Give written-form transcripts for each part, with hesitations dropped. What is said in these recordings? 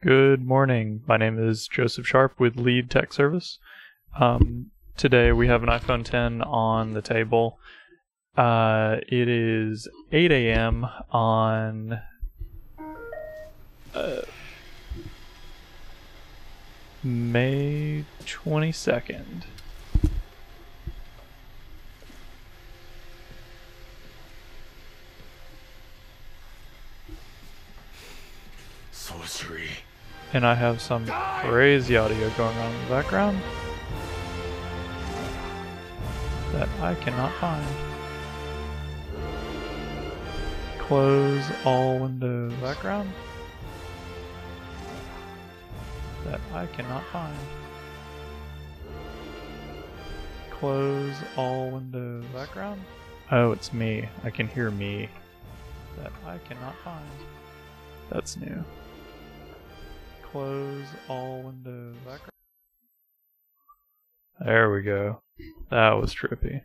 Good morning. My name is Joseph Sharp with Lead Tech Service. Today we have an iPhone X on the table. It is 8 a.m. on May 22nd. Sorcery. And I have some crazy audio going on in the background that I cannot find. Close all windows. Background that I cannot find. Close all windows. Background. Oh, it's me. I can hear me. That I cannot find. That's new. Close all windows. Background. There we go. That was trippy.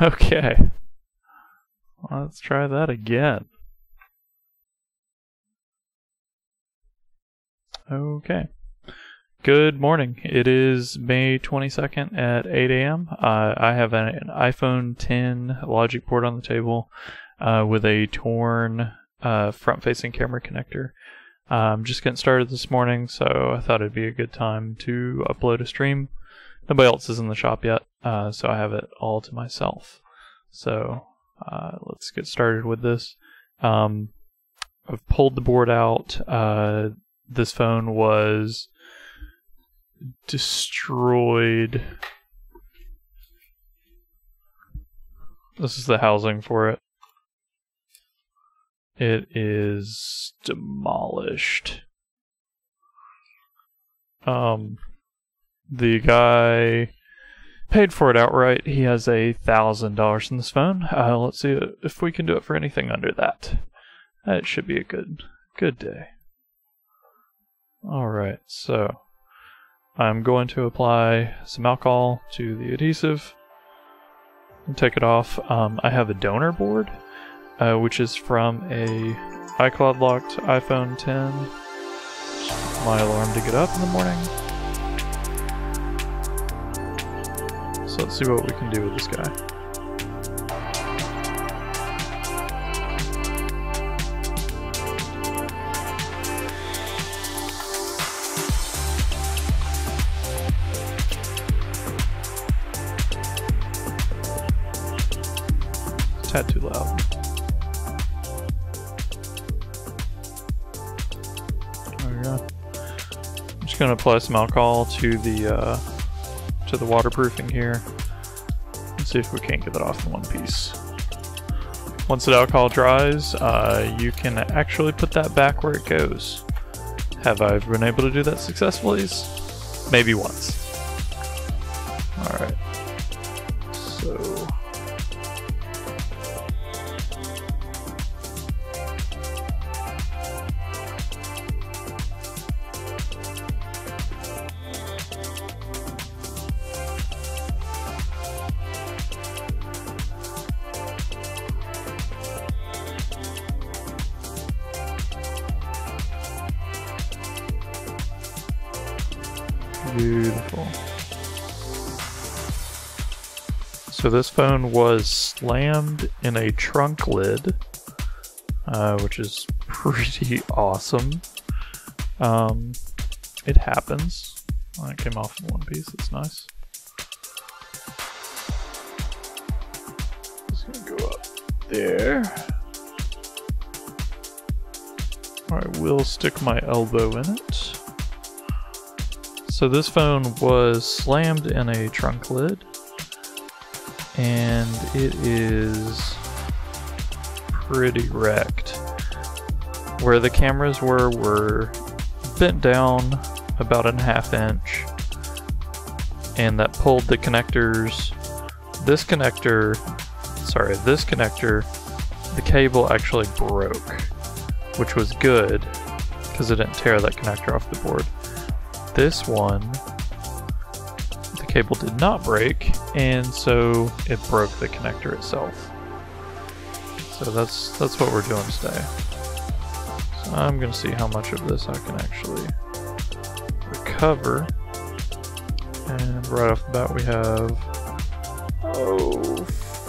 Okay. Let's try that again. Okay. Good morning. It is May 22nd at 8 a.m. I have an iPhone X logic port on the table with a torn front-facing camera connector. I'm just getting started this morning, so I thought it'd be a good time to upload a stream. Nobody else is in the shop yet, so I have it all to myself. So let's get started with this. I've pulled the board out. This phone was destroyed. This is the housing for it. It is demolished. The guy paid for it outright. He has $1,000 in this phone. Let's see if we can do it for anything under that. That should be a good day. Alright, so I'm going to apply some alcohol to the adhesive and take it off. I have a donor board, which is from a iCloud locked iPhone X. My alarm to get up in the morning. So let's see what we can do with this guy. It's a tad too loud. I'm just going to apply some alcohol to the waterproofing here and see if we can't get that off in one piece. Once the alcohol dries, you can actually put that back where it goes. Have I been able to do that successfully? Maybe once. Alright. So beautiful. So this phone was slammed in a trunk lid, which is pretty awesome. It happens. Well, it came off in one piece, that's nice. Just gonna go up there. I will stick my elbow in it. So this phone was slammed in a trunk lid, and it is pretty wrecked. Where the cameras were bent down about a ½ inch, and that pulled the connectors. This connector, the cable actually broke, which was good because it didn't tear that connector off the board. This one, the cable did not break, and so it broke the connector itself. So that's what we're doing today. So I'm gonna see how much of this I can actually recover. And right off the bat we have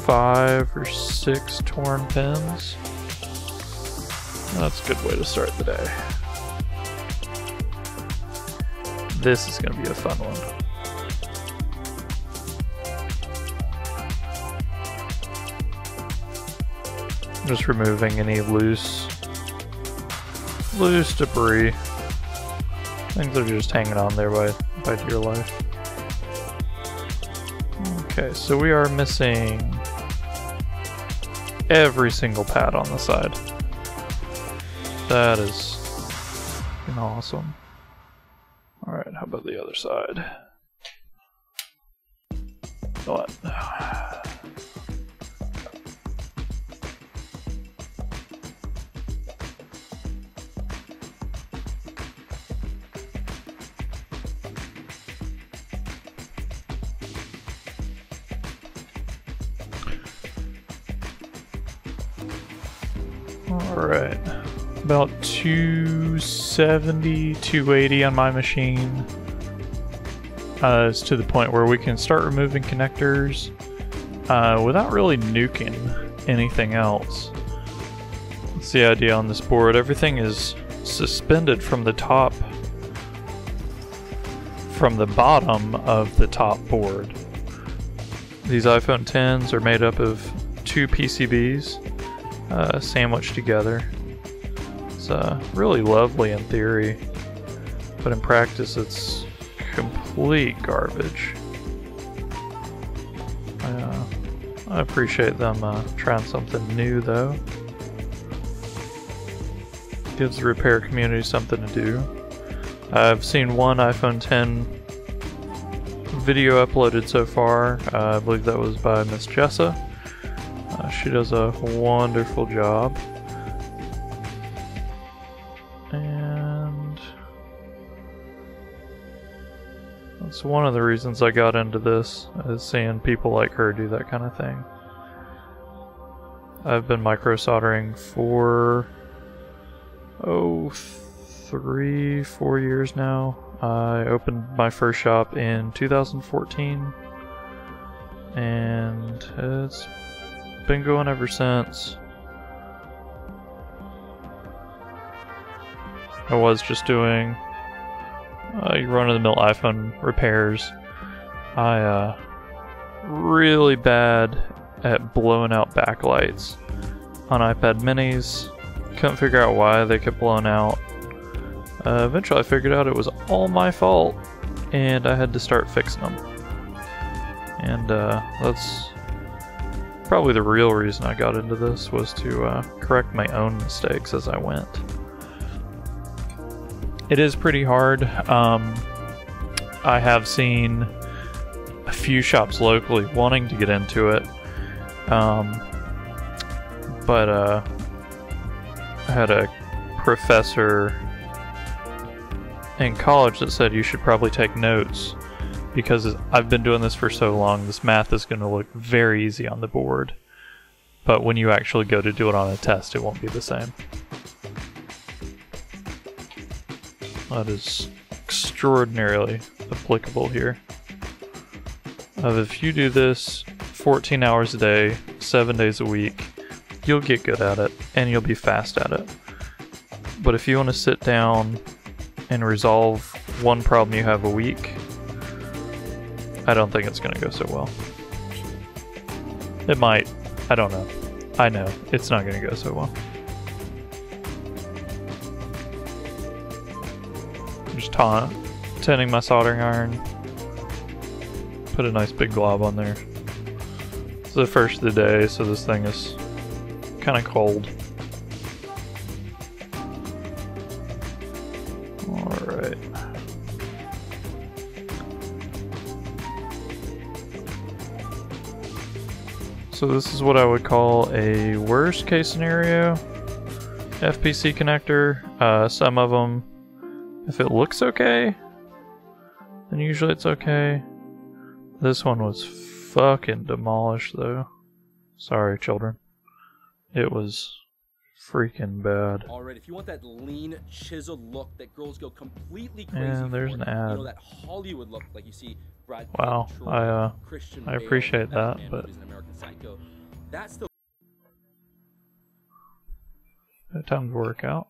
5 or 6 torn pins. That's a good way to start the day. This is gonna be a fun one. Just removing any loose debris. Things that are just hanging on there by dear life. Okay, so we are missing every single pad on the side. That is awesome. Alright, how about the other side? What? Alright, about 270, 280 on my machine. It's to the point where we can start removing connectors without really nuking anything else. That's the idea on this board. Everything is suspended from the top, from the bottom of the top board. These iPhone 10s are made up of 2 PCBs. Sandwiched together. It's really lovely in theory, but in practice it's complete garbage. I appreciate them trying something new though. Gives the repair community something to do. I've seen one iPhone 10 video uploaded so far. I believe that was by Miss Jessa. She does a wonderful job. And that's one of the reasons I got into this, is seeing people like her do that kind of thing. I've been microsoldering for 3-4 years now. I opened my first shop in 2014 and it's been going ever since. I was just doing run-of-the-mill iPhone repairs. I really bad at blowing out backlights on iPad minis. Couldn't figure out why they kept blowing out. Eventually I figured out it was all my fault and I had to start fixing them. And that's probably the real reason I got into this, was to correct my own mistakes as I went. It is pretty hard. I have seen a few shops locally wanting to get into it, but I had a professor in college that said you should probably take notes, because I've been doing this for so long, this math is going to look very easy on the board, but when you actually go to do it on a test, it won't be the same. That is extraordinarily applicable here. If you do this 14 hours a day, 7 days a week, you'll get good at it, and you'll be fast at it. But if you want to sit down and resolve one problem you have a week, I don't think it's going to go so well. It might. I don't know. I know. It's not going to go so well. Just tinning my soldering iron. Put a nice big glob on there. It's the first of the day, so this thing is kind of cold. Alright. So this is what I would call a worst case scenario FPC connector. Some of them, if it looks okay, then usually it's okay. This one was fucking demolished though. Sorry, children. It was freaking bad. Alright, if you want that lean, chiseled look that girls go completely crazy And there's for, an ad. you know, that Hollywood look like you see Brad Pitt, Wow, Troy, Christian I Bale, appreciate that, Batman but movies and American Psycho. That's the time to work out.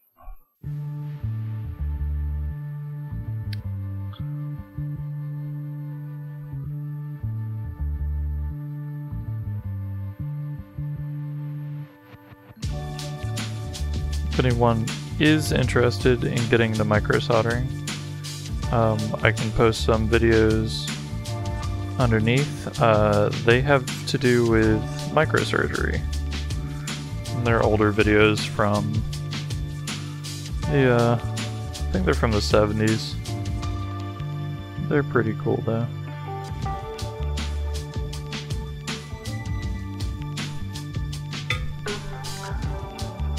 If anyone is interested in getting the microsoldering, I can post some videos underneath. They have to do with microsurgery. And they're older videos from the, I think they're from the 70s. They're pretty cool though.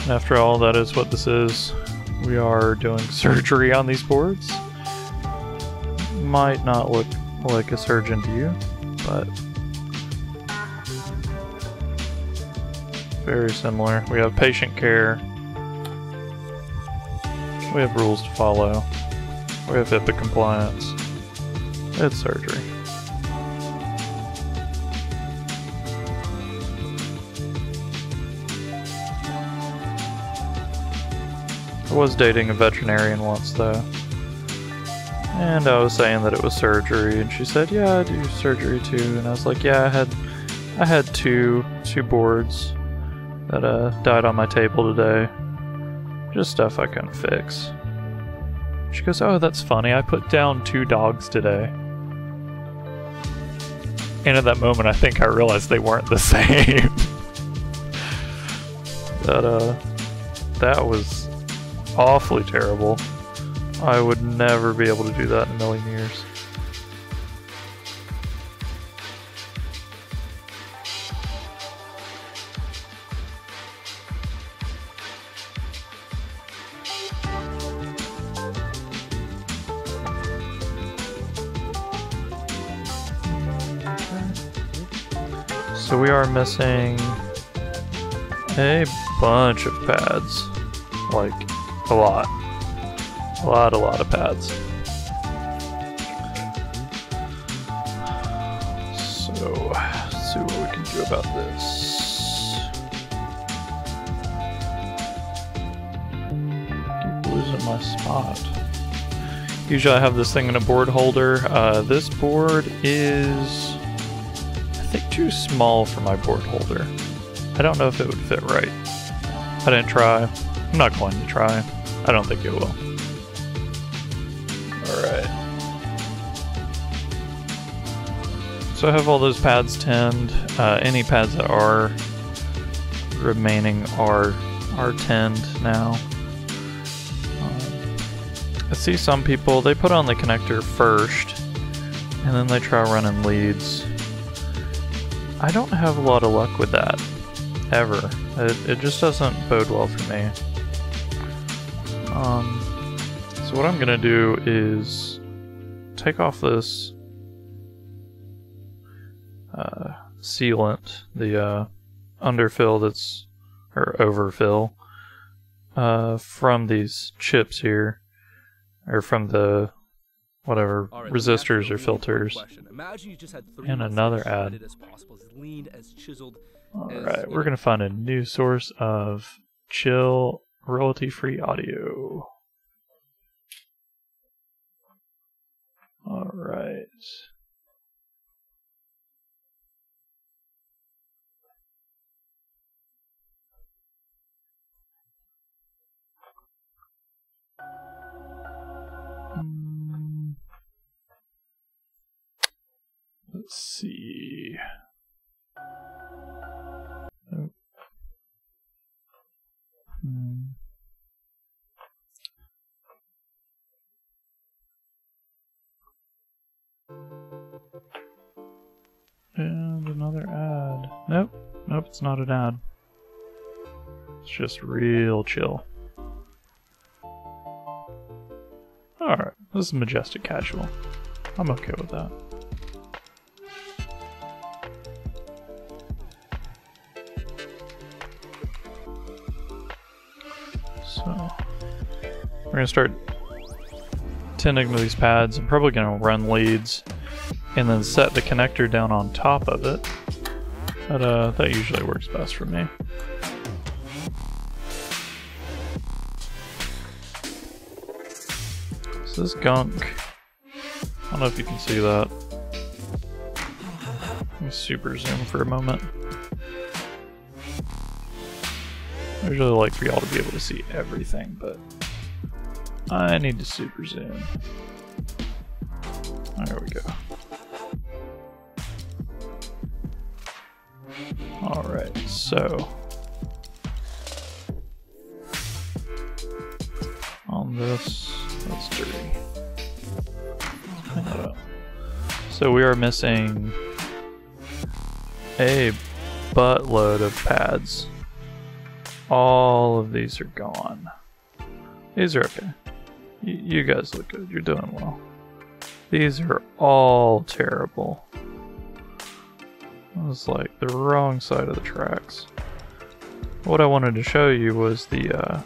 And after all, that is what this is. We are doing surgery on these boards. Might not look like a surgeon to you, but very similar. We have patient care. We have rules to follow. We have HIPAA compliance. It's surgery. I was dating a veterinarian once though, and I was saying that it was surgery, and she said, "Yeah, I do surgery too." And I was like, "Yeah, I had two boards that died on my table today. Just stuff I couldn't fix." She goes, "Oh, that's funny. I put down 2 dogs today." And at that moment, I think I realized they weren't the same. That was awfully terrible. I would never be able to do that in a million years. So we are missing a bunch of pads, like a lot of pads. So let's see what we can do about this. Keep losing my spot. Usually I have this thing in a board holder. This board is, I think, too small for my board holder. I don't know if it would fit right. I didn't try. I'm not going to try. I don't think it will. Alright. So I have all those pads tinned. Any pads that are remaining are tinned now. I see some people, they put on the connector first, and then they try running leads. I don't have a lot of luck with that, ever. It just doesn't bode well for me. So what I'm gonna do is take off this sealant, the underfill that's, or overfill, from these chips here, or from the whatever resistors or filters. And another ad. Alright, we're gonna find a new source of chill royalty-free audio. Alright. Let's see. Oh. And another ad. Nope, it's not an ad. It's just real chill. Alright, this is Majestic Casual. I'm okay with that. We're gonna start tending to these pads. I'm probably gonna run leads and then set the connector down on top of it. But that usually works best for me. So this gunk, I don't know if you can see that. Let me super zoom for a moment. I usually like for y'all to be able to see everything, but I need to super zoom. There we go. Alright, so on this, that's dirty. Clean that up. So we are missing a buttload of pads. All of these are gone. These are okay. You guys look good. You're doing well. These are all terrible. It was like the wrong side of the tracks. What I wanted to show you was the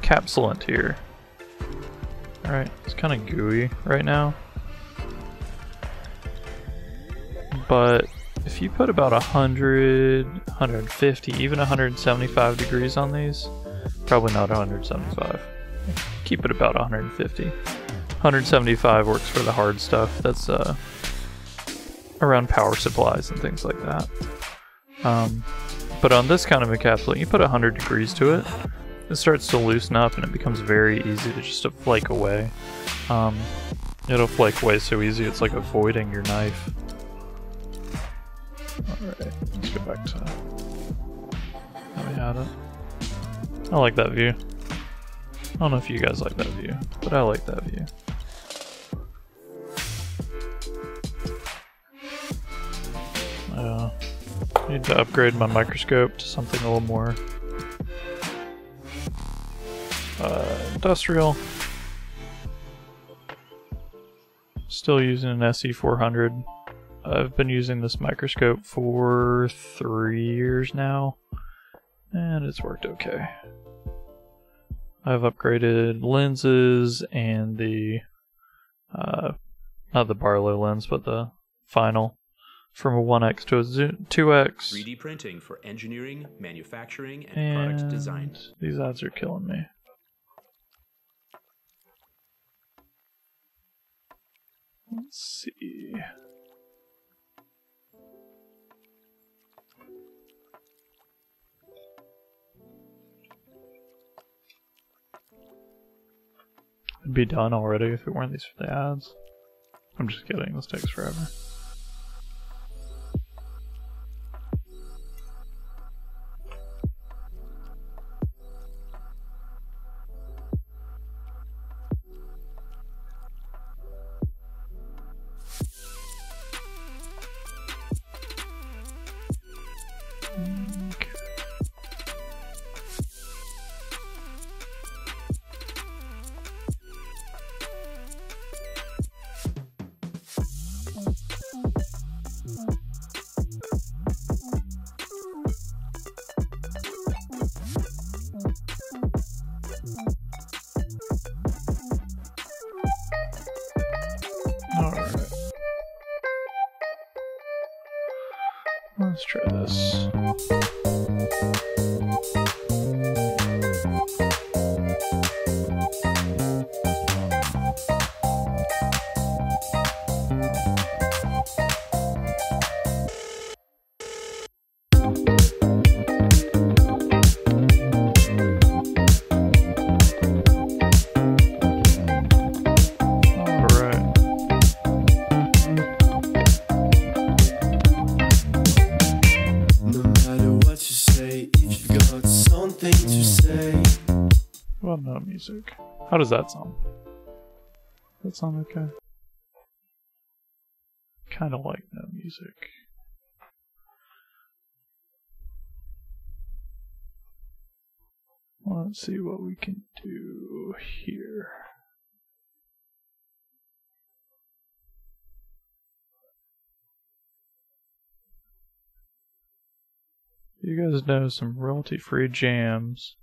capsulant here. Alright, it's kind of gooey right now. But if you put about 100, 150, even 175 degrees on these, probably not 175. Keep it about 150. 175 works for the hard stuff. That's around power supplies and things like that. But on this kind of encapsulant, you put 100 degrees to it, it starts to loosen up and it becomes very easy to just flake away. It'll flake away so easy, it's like avoiding your knife. Alright, let's go back to how we had it. I like that view. I don't know if you guys like that view, but I like that view. I need to upgrade my microscope to something a little more industrial. Still using an SE400. I've been using this microscope for 3 years now, and it's worked okay. I've upgraded lenses and the, not the Barlow lens, but the final, from a 1x to a 2x. 3D printing for engineering, manufacturing, and product design. These ads are killing me. Let's see. It'd be done already if it weren't these for the ads. I'm just kidding, this takes forever. Let's try this. No music. How does that sound? Does that sound okay? Kind of like no music. Let's see what we can do here. You guys know some royalty-free jams.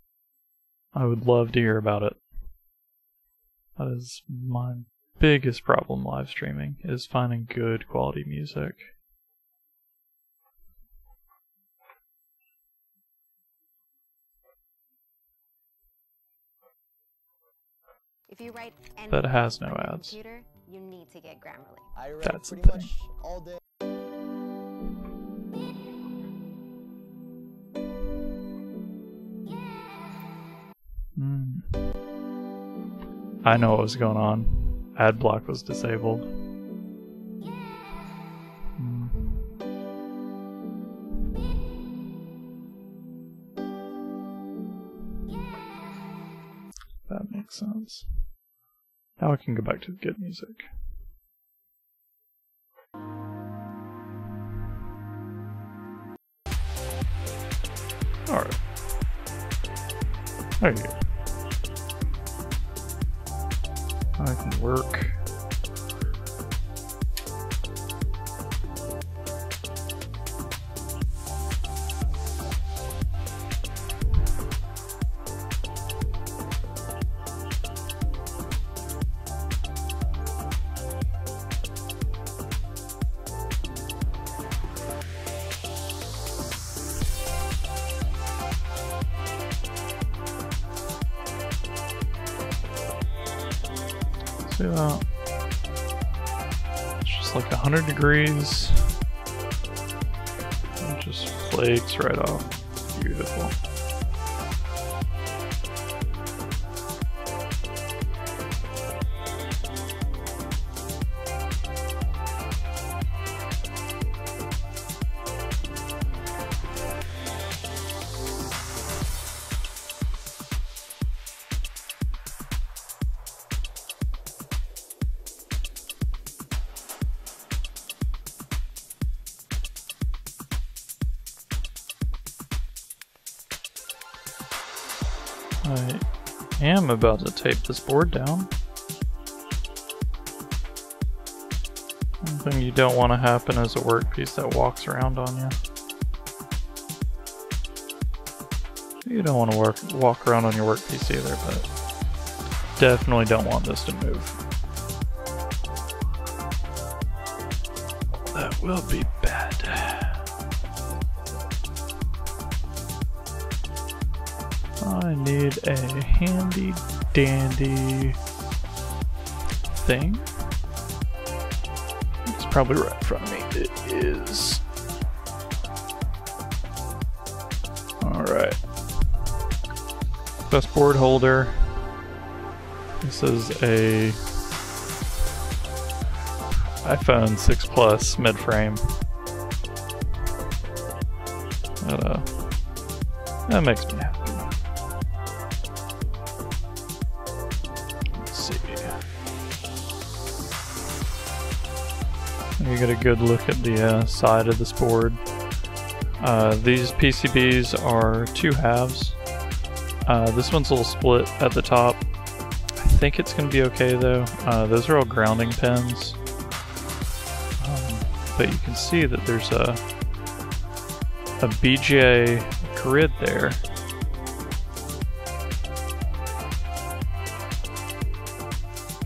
I would love to hear about it. That is my biggest problem live streaming, is finding good quality music. If you write That has no ads. computer, you need to get Grammarly. I write That's the pretty thing. much all day. I know what was going on. Ad block was disabled. That makes sense. Now I can go back to the good music. Alright. There you go. I can work. See that? It's just like 100 degrees. It just flakes right off. Beautiful. I am about to tape this board down. One thing you don't want to happen is a workpiece that walks around on you. You don't want to walk around on your workpiece either, but definitely don't want this to move. That will be bad. I need a handy dandy thing. It's probably right in front of me. It is. Alright. Best board holder. This is a iPhone 6 Plus mid-frame. That makes me happy. You get a good look at the side of this board. These PCBs are 2 halves. This one's a little split at the top. I think it's going to be okay though. Those are all grounding pins. But you can see that there's a BGA grid there.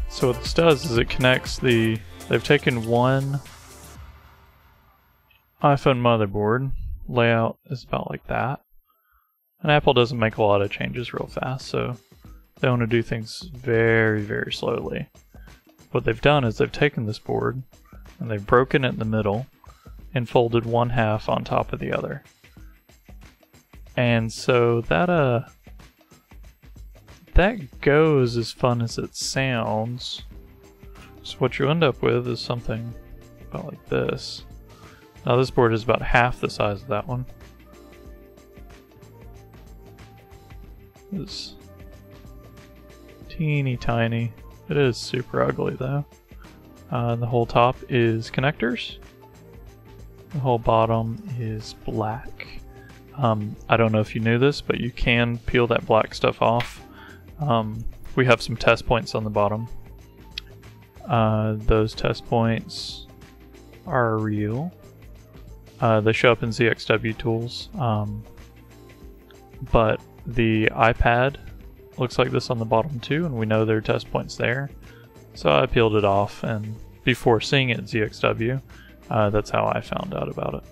So what this does is it connects the... They've taken one iPhone motherboard, layout is about like that, and Apple doesn't make a lot of changes real fast, so they want to do things very, very slowly. What they've done is they've taken this board and they've broken it in the middle and folded one half on top of the other. And so that goes as fun as it sounds. So what you end up with is something about like this. Now this board is about half the size of that one. It's teeny tiny. It is super ugly though. The whole top is connectors. The whole bottom is black. I don't know if you knew this, but you can peel that black stuff off. We have some test points on the bottom. Those test points are real. They show up in ZXW tools. But the iPad looks like this on the bottom too, and we know there are test points there. So I peeled it off, and before seeing it in ZXW, that's how I found out about it.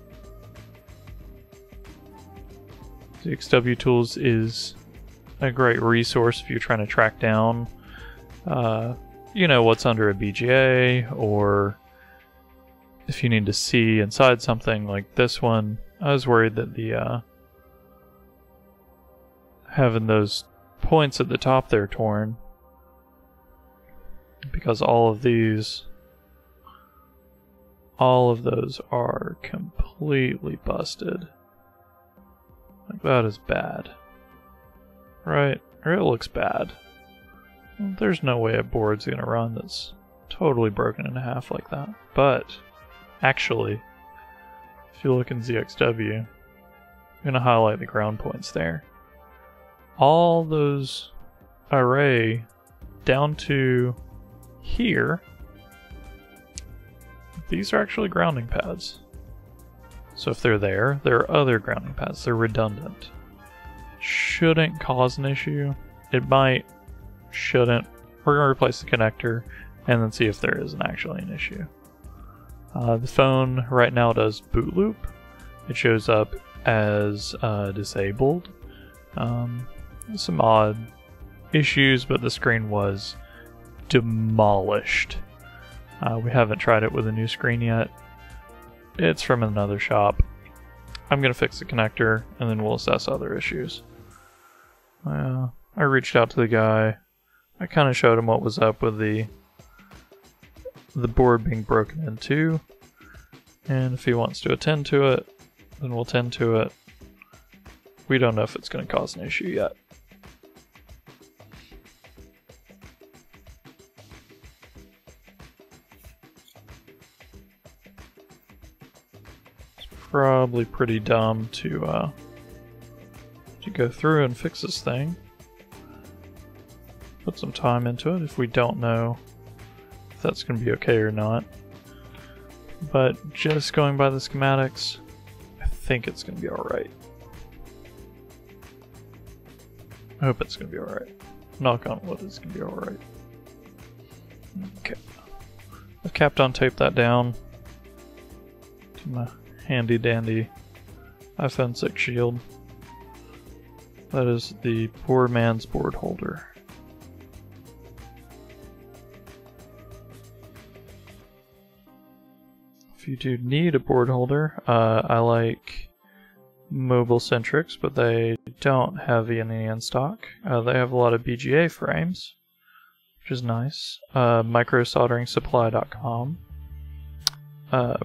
ZXW Tools is a great resource if you're trying to track down, you know, what's under a BGA, or if you need to see inside something like this one. I was worried that the having those points at the top there torn, because all of those are completely busted. Like, that is bad. Right? Or it looks bad. There's no way a board's gonna run that's totally broken in half like that. But, actually, if you look in ZXW, I'm gonna highlight the ground points there. All those array down to here, these are actually grounding pads. So if they're there are other grounding pads. They're redundant. Shouldn't cause an issue. It might, shouldn't. We're going to replace the connector and then see if there isn't actually an issue. The phone right now does boot loop. It shows up as disabled. Some odd issues, but the screen was demolished. We haven't tried it with a new screen yet. It's from another shop. I'm going to fix the connector and then we'll assess other issues. I reached out to the guy. I kind of showed him what was up with the board being broken in two, and if he wants to attend to it, then we'll tend to it. We don't know if it's going to cause an issue yet. It's probably pretty dumb to go through and fix this thing. Put some time into it if we don't know if that's going to be okay or not. But just going by the schematics, I think it's going to be alright. I hope it's going to be alright. Knock on wood, it's going to be alright. Okay. I've Kapton taped that down to my handy dandy iPhone 6 shield. That is the poor man's board holder. If you do need a board holder, I like Mobile-Centrics, but they don't have any in stock. They have a lot of BGA frames, which is nice. Microsoldering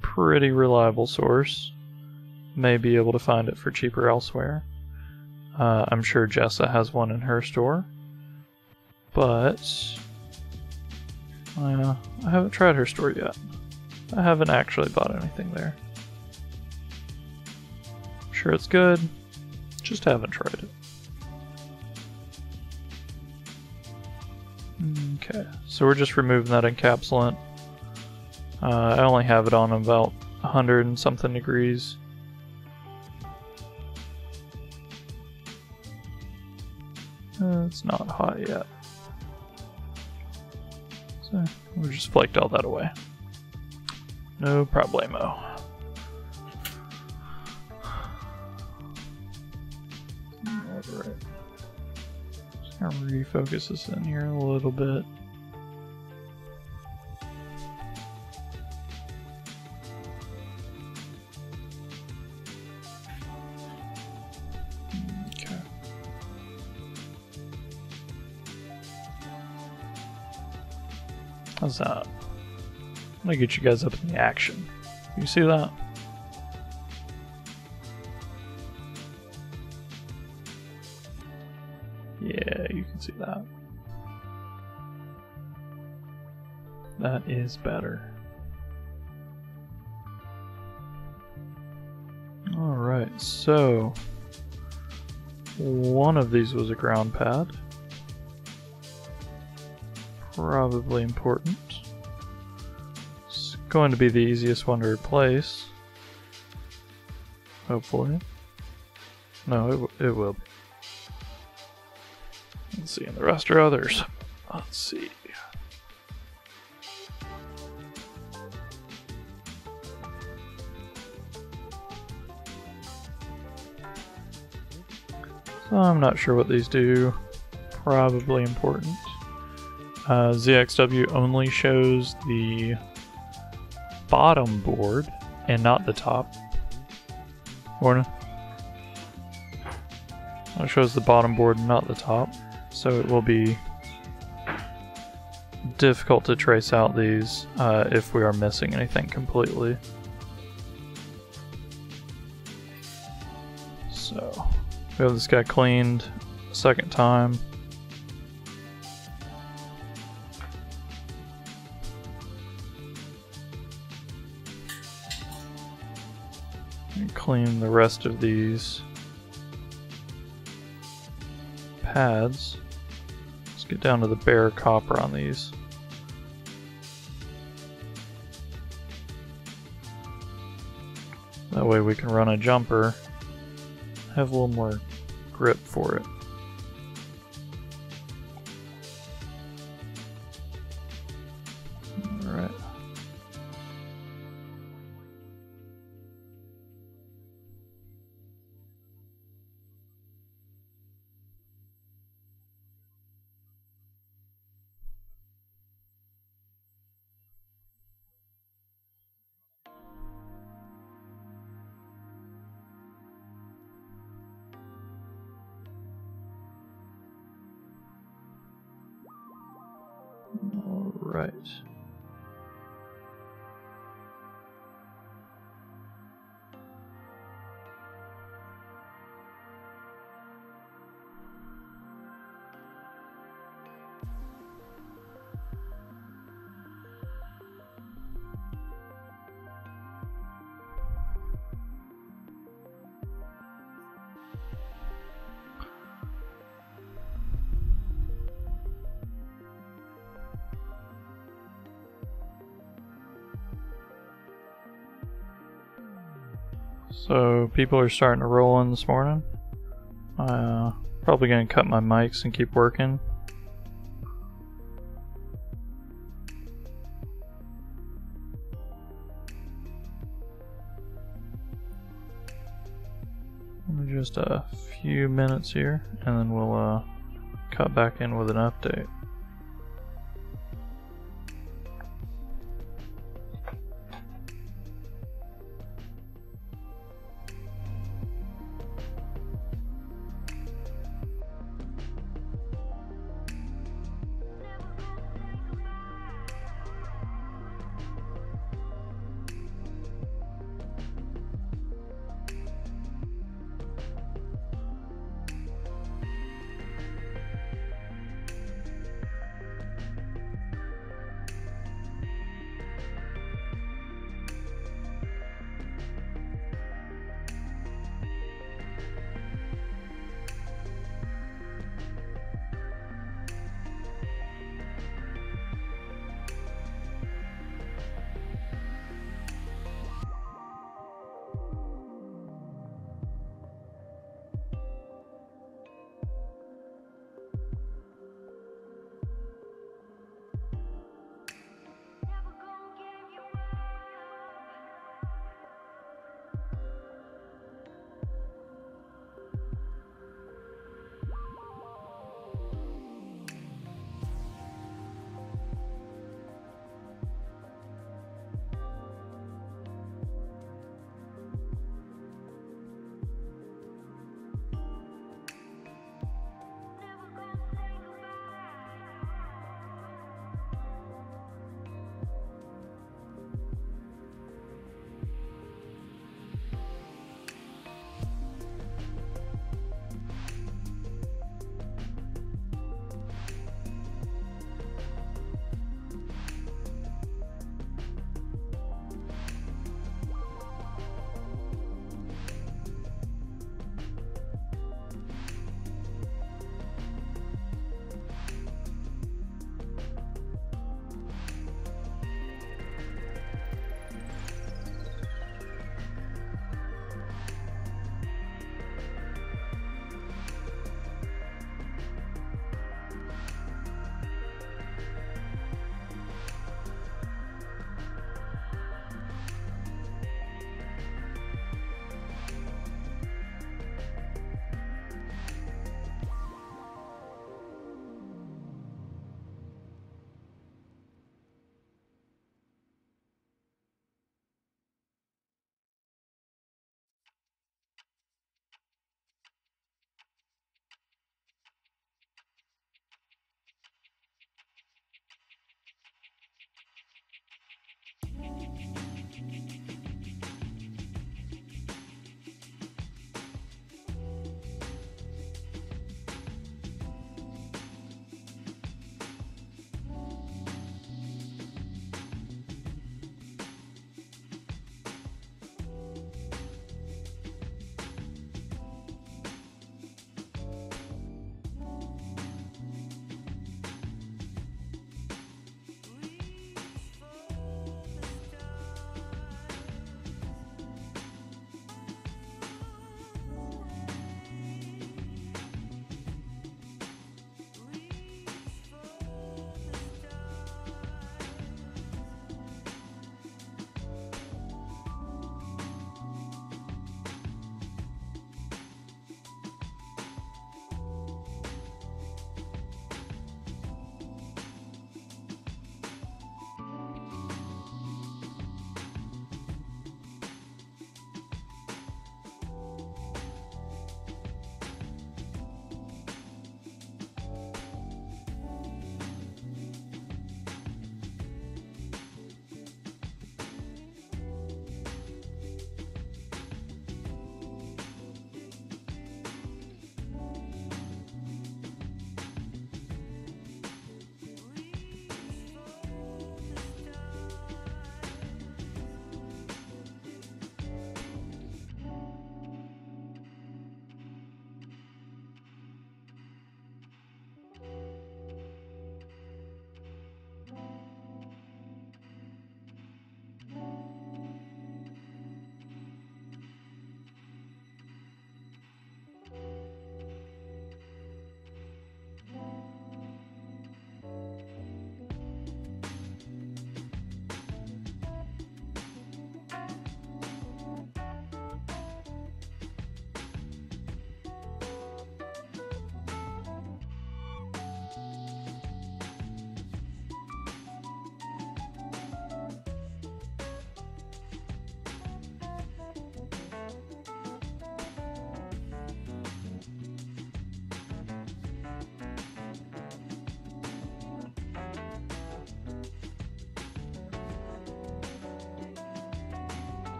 pretty reliable source. May be able to find it for cheaper elsewhere. I'm sure Jessa has one in her store, but I haven't tried her store yet. I haven't actually bought anything there. I'm sure it's good, just haven't tried it. Okay, so we're just removing that encapsulant. I only have it on about 100 and something degrees. It's not hot yet. So we just flaked all that away. No problemo. Alright. Just gonna refocus this in here a little bit. Okay. How's that? I'm gonna get you guys up in the action. You see that? Yeah, you can see that. That is better. Alright, so one of these was a ground pad. Probably important. It's going to be the easiest one to replace. Hopefully. No, it will be. Let's see, and the rest are others. Let's see. So I'm not sure what these do. Probably important. ZXW only shows the bottom board and not the top. Morning. It shows the bottom board and not the top, so it will be difficult to trace out these if we are missing anything completely. So we have this guy cleaned a second time. And clean the rest of these pads. Let's get down to the bare copper on these. That way we can run a jumper, have a little more grip for it. Alright. Alright. So people are starting to roll in this morning. Probably gonna cut my mics and keep working. Just a few minutes here, and then we'll cut back in with an update.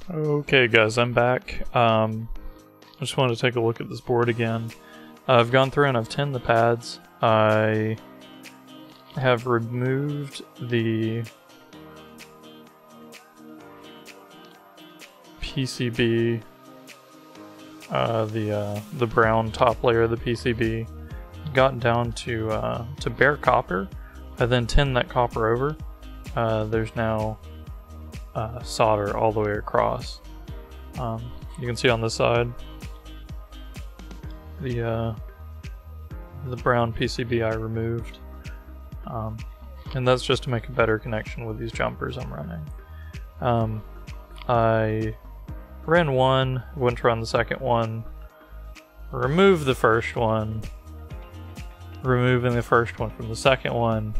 Okay guys, I'm back. I just wanted to take a look at this board again. I've gone through and I've tinned the pads. I have removed the PCB, the brown top layer of the PCB, gotten down to bare copper. I then tinned that copper over. There's now solder all the way across. You can see on this side the brown PCB I removed, and that's just to make a better connection with these jumpers I'm running. I ran one, went to run the second one, removed the first one, removing the first one from the second one.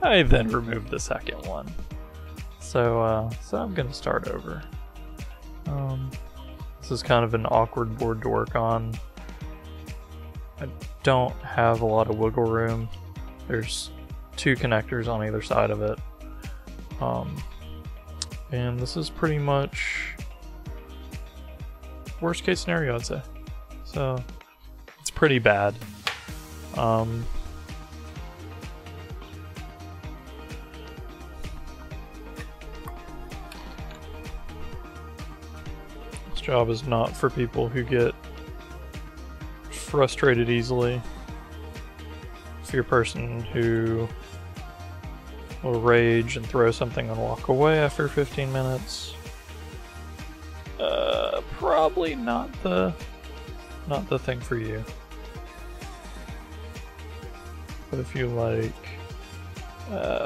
I then removed the second one. So I'm gonna start over. This is kind of an awkward board to work on. I don't have a lot of wiggle room. There's 2 connectors on either side of it. And this is pretty much worst case scenario, I'd say. So it's pretty bad. This job is not for people who get frustrated easily. If you're a person who will rage and throw something and walk away after 15 minutes, probably not the thing for you. But if you like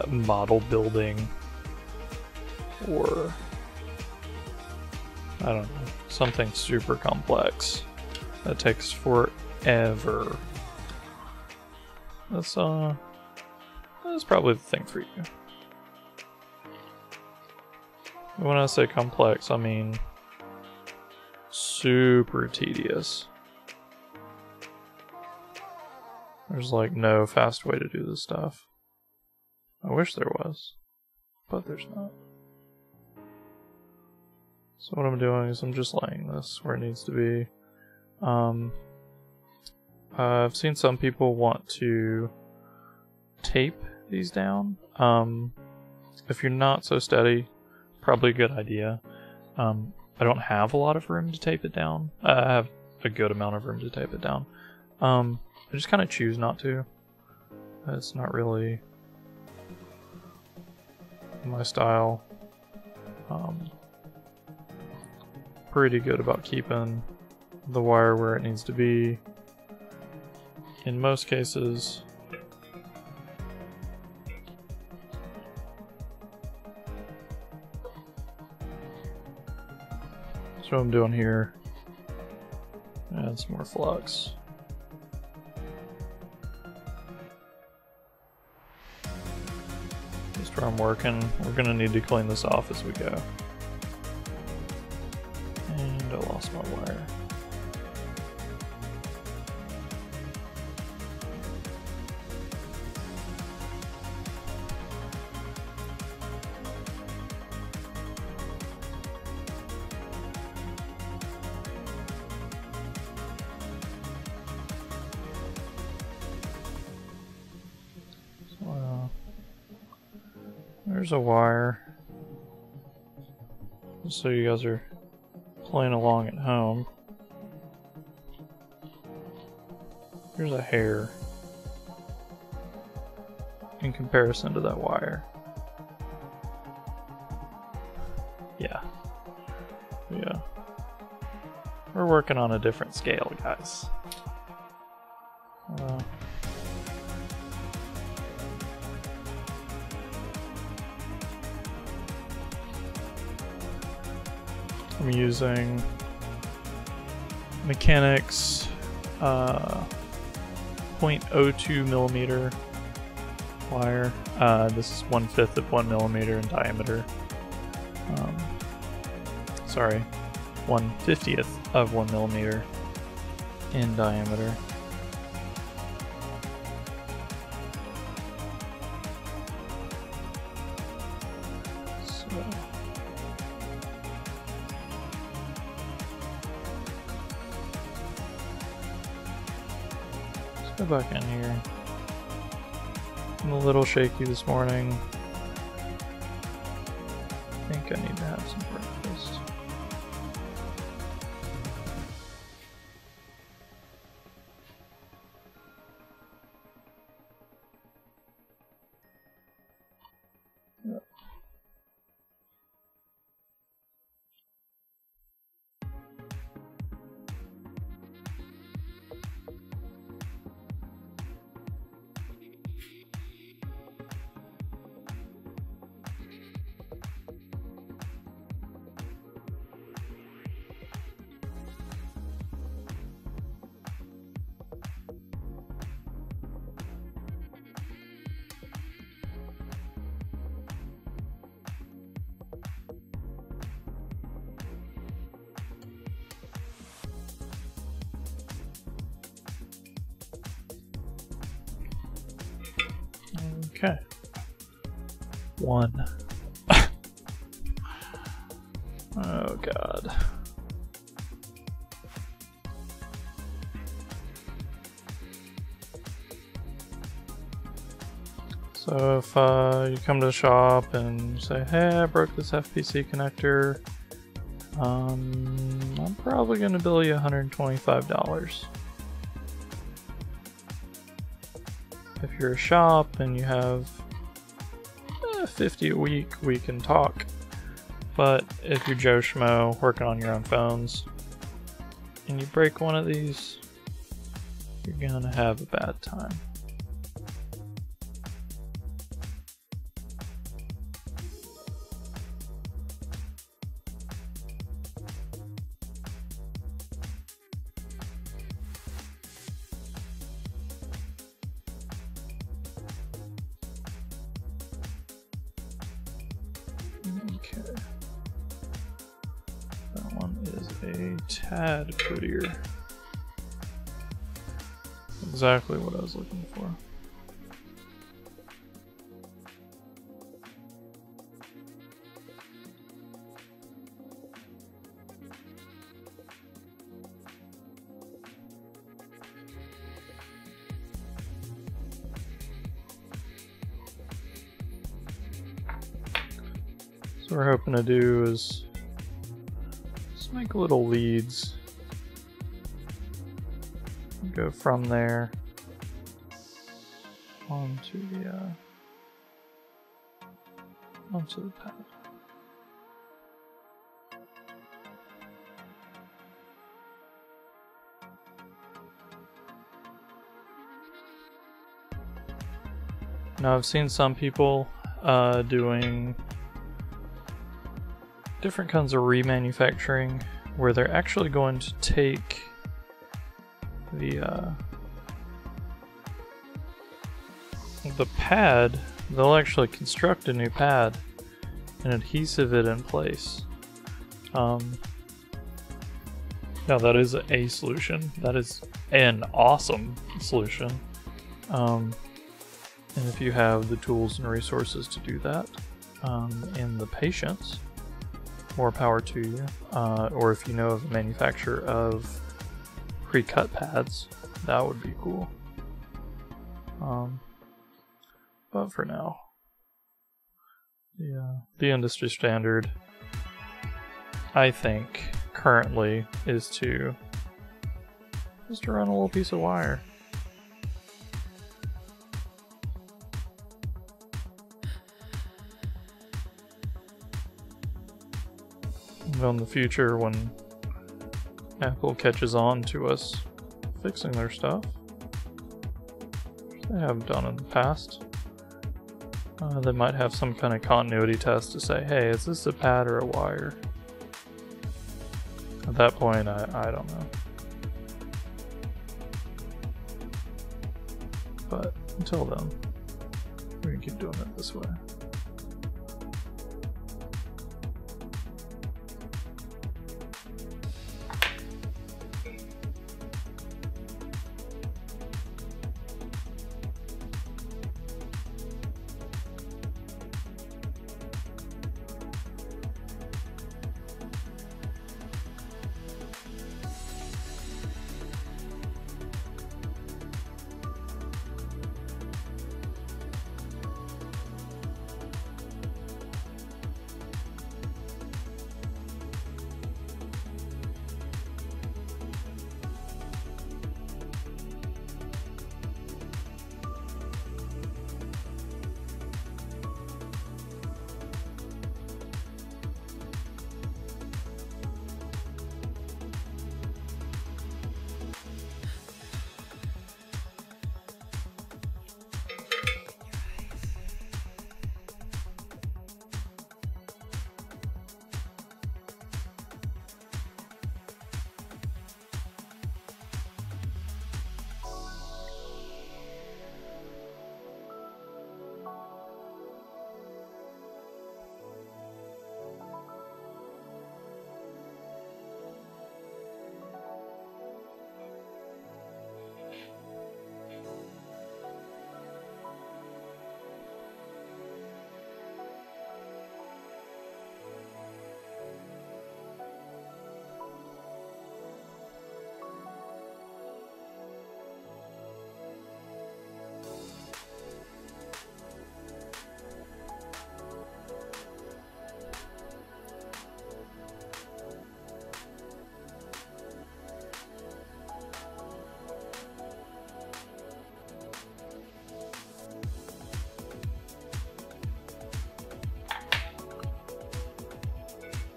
model building, or I don't know, something super complex that takes forever, that's probably the thing for you. When I say complex, I mean super tedious. There's like no fast way to do this stuff. I wish there was, but there's not. So what I'm doing is I'm just laying this where it needs to be. I've seen some people want to tape these down. If you're not so steady, probably a good idea. I don't have a lot of room to tape it down. I have a good amount of room to tape it down. I just kind of choose not to. It's not really my style. Pretty good about keeping the wire where it needs to be. In most cases, that's what I'm doing here. Add some more flux. Just where I'm working. We're gonna need to clean this off as we go. And I lost my wire. There's a wire, just so you guys are playing along at home. Here's a hair in comparison to that wire. Yeah. We're working on a different scale, guys. I'm using Mechanics 0.02 millimeter wire. This is 1/5 of 1 millimeter in diameter. Sorry, 1/50th of 1 millimeter in diameter. Go back in here. I'm a little shaky this morning. I think I need to have some breakfast. Yep. Okay. 1. Oh god. So if you come to the shop and say, hey, I broke this FPC connector, I'm probably going to bill you $125. If you're a shop and you have 50 a week, we can talk. But if you're Joe Schmo working on your own phones and you break one of these, you're gonna have a bad time. Okay. That one is a tad prettier. Exactly what I was looking for. So what we're hoping to do is just make little leads. Go from there onto the pad. Now I've seen some people doing different kinds of remanufacturing where they're actually going to take the pad, they'll actually construct a new pad and adhesive it in place. Now that is a solution. That is an awesome solution. And if you have the tools and resources to do that, and the patience, more power to you. Or if you know of a manufacturer of pre-cut pads, that would be cool. But for now, the industry standard, I think, currently is to just run a little piece of wire. And in the future, when Apple catches on to us fixing their stuff, which they have done in the past, they might have some kind of continuity test to say, hey, is this a pad or a wire? At that point, I don't know. But until then, we can keep doing it this way.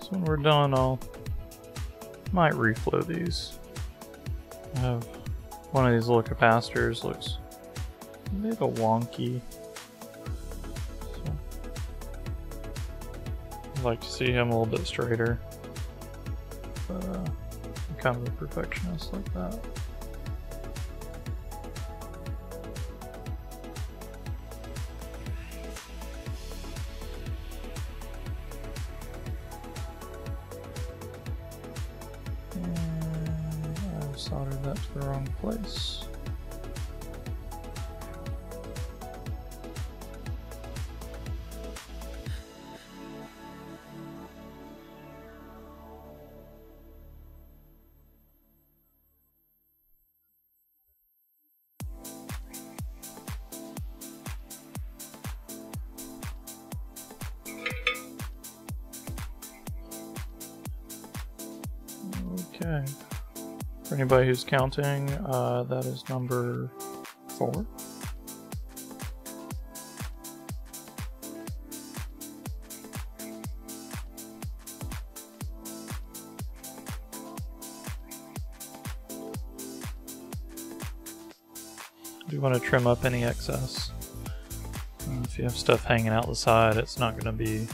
So when we're done, might reflow these. I have one of these little capacitors, looks a little wonky. So I'd like to see him a little bit straighter. But I'm kind of a perfectionist like that. Soldered that to the wrong place. Okay. For anybody who's counting, that is number 4. Do you want to trim up any excess? If you have stuff hanging out the side, it's not going to be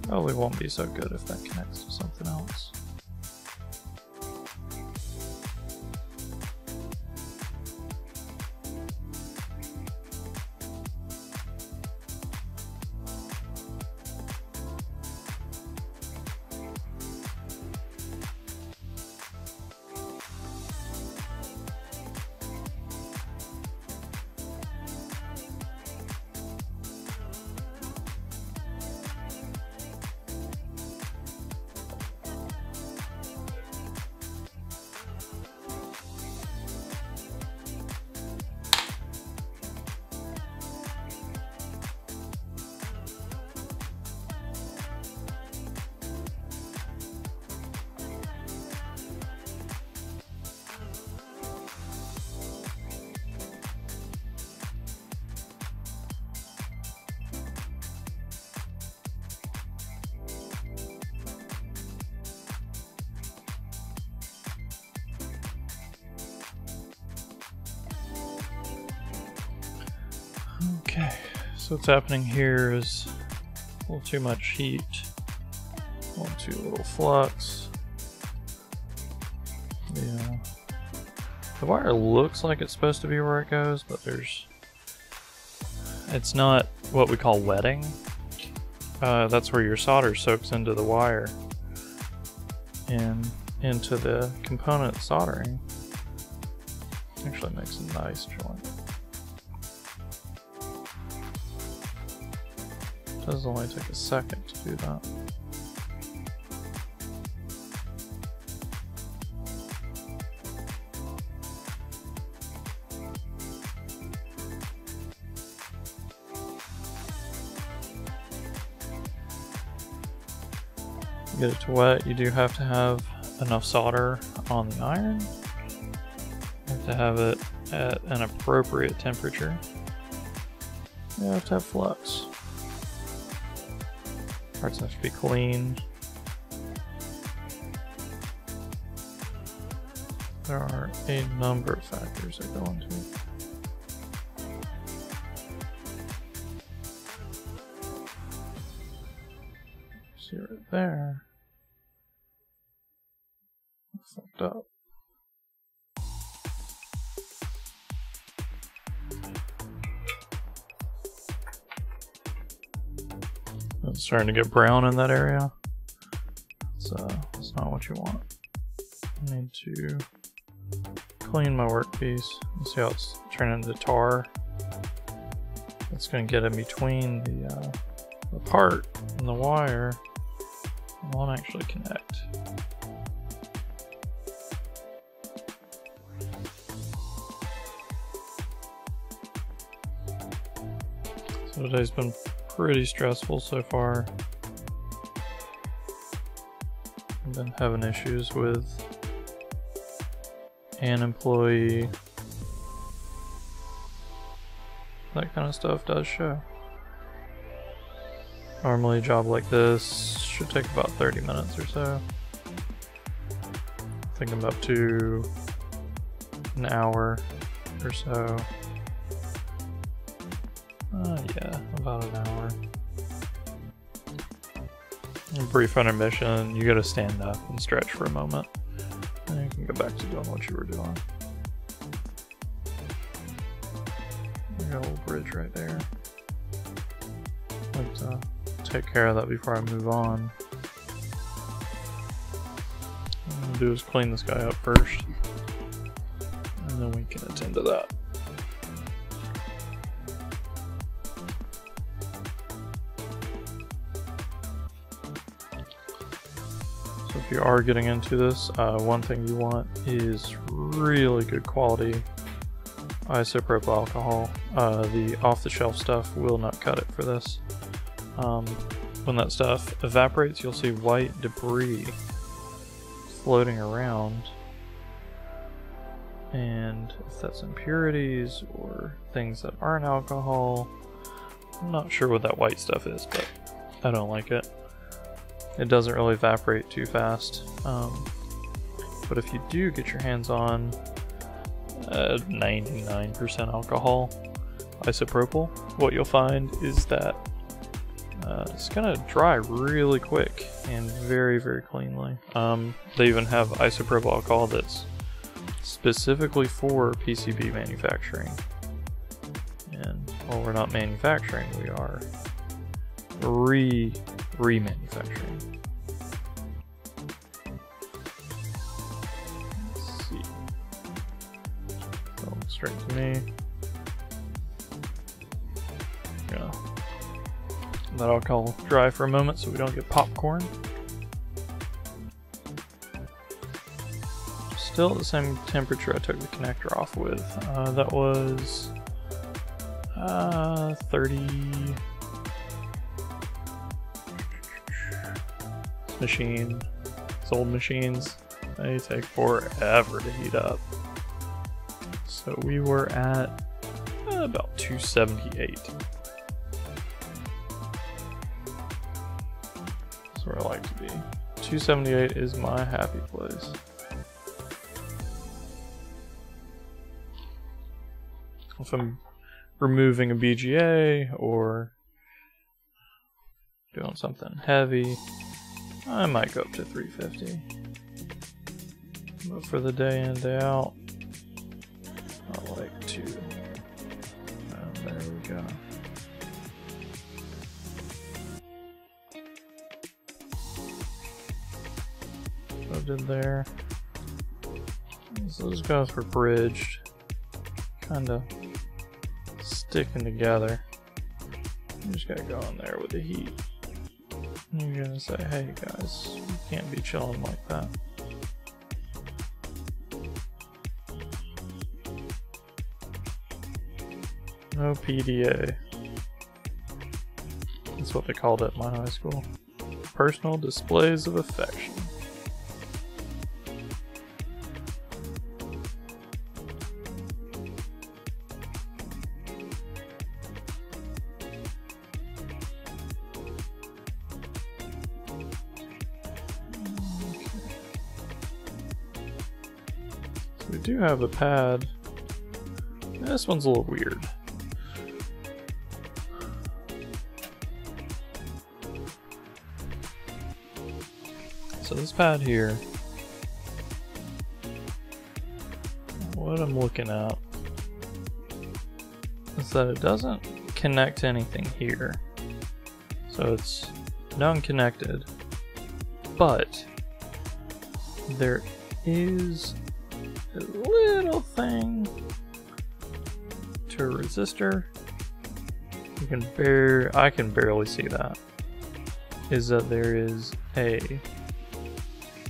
probably won't be so good if that connects to something else. Okay, so what's happening here is a little too much heat, a little too little flux. Yeah, the wire looks like it's supposed to be where it goes, but it's not what we call wetting. That's where your solder soaks into the wire and into the component soldering. Actually makes a nice joint. Does only take a second to do that. To get it to wet, you do have to have enough solder on the iron. You have to have it at an appropriate temperature. You have to have flux. Parts have to be clean. There are a number of factors that go into it. See right there. Fucked up. It's starting to get brown in that area. That's not what you want. I need to clean my workpiece. You see how it's turning into tar? It's going to get in between the part and the wire. It won't actually connect. So today's been pretty stressful so far. I've been having issues with an employee that kind of stuff does show. Normally a job like this should take about 30 minutes or so. I think I'm up to an hour or so. Yeah, about an hour. A brief intermission, you gotta stand up and stretch for a moment. And you can go back to doing what you were doing. We got a little bridge right there. Like to take care of that before I move on. What I'm gonna do is clean this guy up first. And then we can attend to that. So if you are getting into this, one thing you want is really good quality isopropyl alcohol. The off-the-shelf stuff will not cut it for this. When that stuff evaporates, you'll see white debris floating around. And if that's impurities or things that aren't alcohol, I'm not sure what that white stuff is, but I don't like it. It doesn't really evaporate too fast. But if you do get your hands on 99% alcohol isopropyl, what you'll find is that it's gonna dry really quick and very, very cleanly. They even have isopropyl alcohol that's specifically for PCB manufacturing. And while we're not manufacturing, we are remanufacturing. Let's see. Go straight to me. Gonna let alcohol dry for a moment so we don't get popcorn. Still at the same temperature I took the connector off with. That was 30. Machine. These old machines, they take forever to heat up. So we were at about 278. That's where I like to be. 278 is my happy place. If I'm removing a BGA or doing something heavy, I might go up to 350. But for the day in, day out, I like to. There we go. So I did there. So those guys were bridged, kind of sticking together. You just gotta go in there with the heat. You're gonna say, hey guys, you can't be chilling like that. No PDA. That's what they called it in my high school. Personal displays of affection. We do have a pad. This one's a little weird. So this pad here, what I'm looking at is that it doesn't connect to anything here. So it's non-connected, but there is a little thing to a resistor. You can I can barely see that. Is that there is a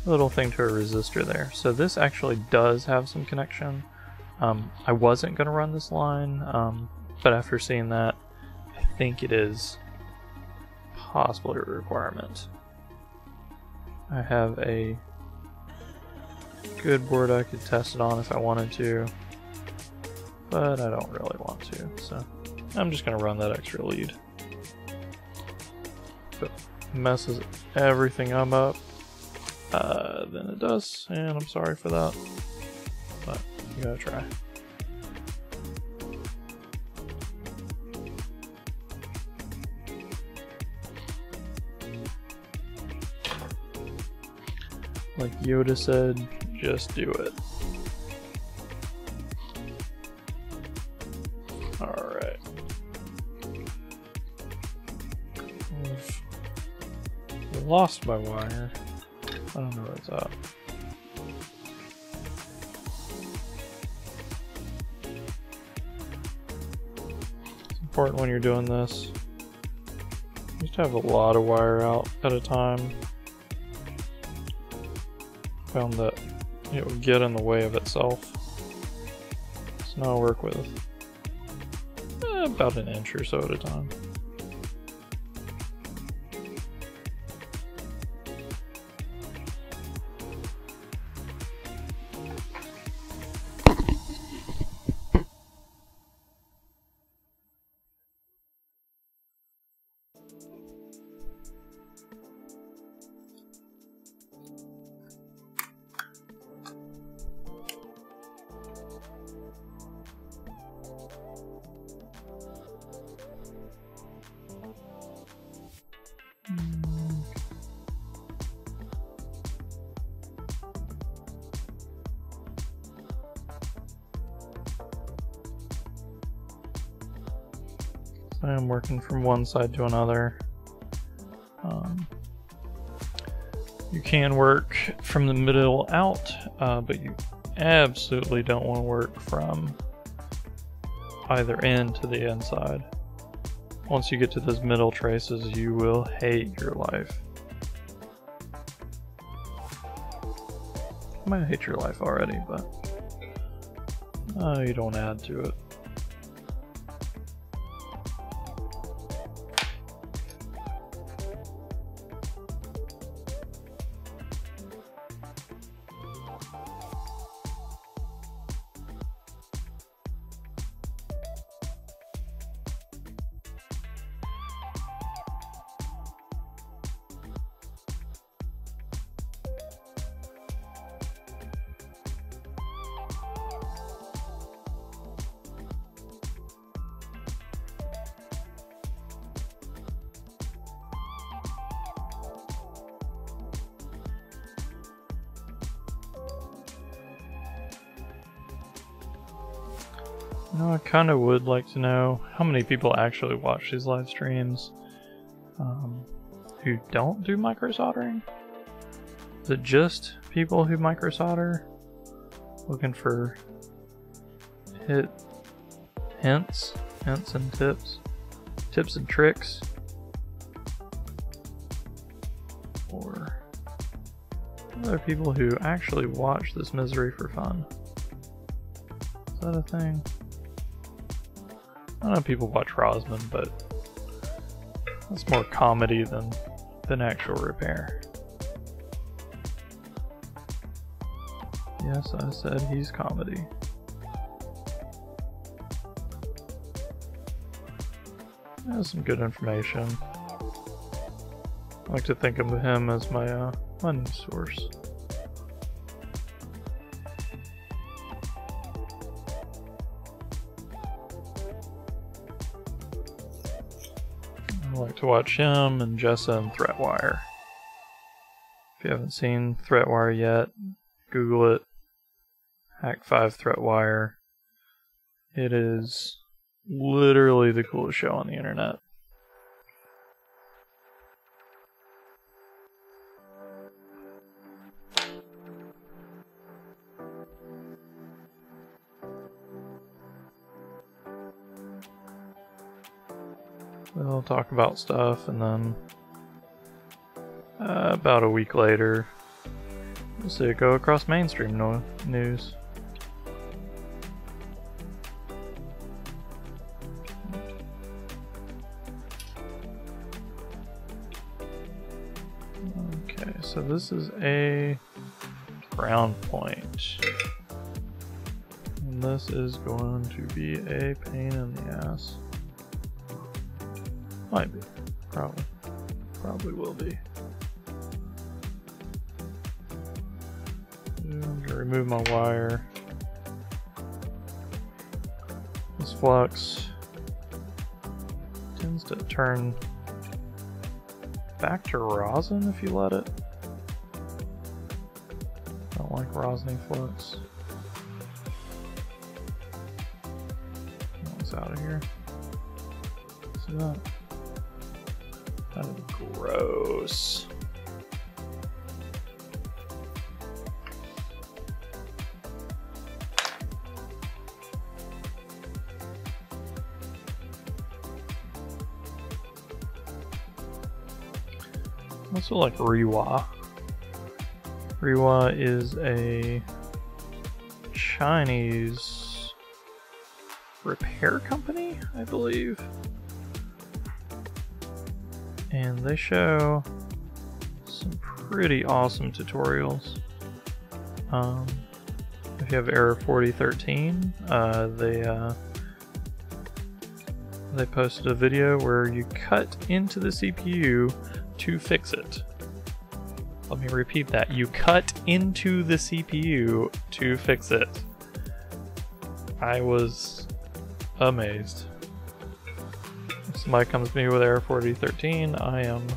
little thing to a resistor there. So this actually does have some connection. I wasn't gonna run this line, but after seeing that, I think it is possibly a requirement. I have a good board I could test it on if I wanted to, but I don't really want to, so I'm just gonna run that extra lead. If it messes everything up, then it does, and I'm sorry for that. But you gotta try. Like Yoda said, just do it. Alright. I've lost my wire. I don't know where it's at. It's important when you're doing this. Just have a lot of wire out at a time. Found that it would get in the way of itself. So now I work with about an inch or so at a time. So I'm working from one side to another. You can work from the middle out, but you absolutely don't want to work from either end to the inside. Once you get to those middle traces, you will hate your life. You might hate your life already, but you don't add to it. You know, I kind of would like to know how many people actually watch these live streams who don't do microsoldering. Is it just people who microsolder looking for hints and tips and tricks? Or are there people who actually watch this misery for fun? Is that a thing? I know people watch Rosman, but that's more comedy than actual repair. Yes, I said he's comedy. That's some good information. I like to think of him as my news source. I like to watch him and Jessa and Threatwire. If you haven't seen Threatwire yet, Google it. Hack 5 Threatwire. It is literally the coolest show on the internet. They'll talk about stuff, and then about a week later, we'll see it go across mainstream news. Okay, so this is a ground point. And this is going to be a pain in the ass. Might be. Probably will be. I'm gonna remove my wire. This flux tends to turn back to rosin if you let it. I don't like rosiny flux. It's out of here. See that? That is gross. I also like Rewa. Rewa is a Chinese repair company, I believe. And they show some pretty awesome tutorials. If you have error 4013, they posted a video where you cut into the CPU to fix it. Let me repeat that. You cut into the CPU to fix it. I was amazed. If somebody comes to me with error 4013, I am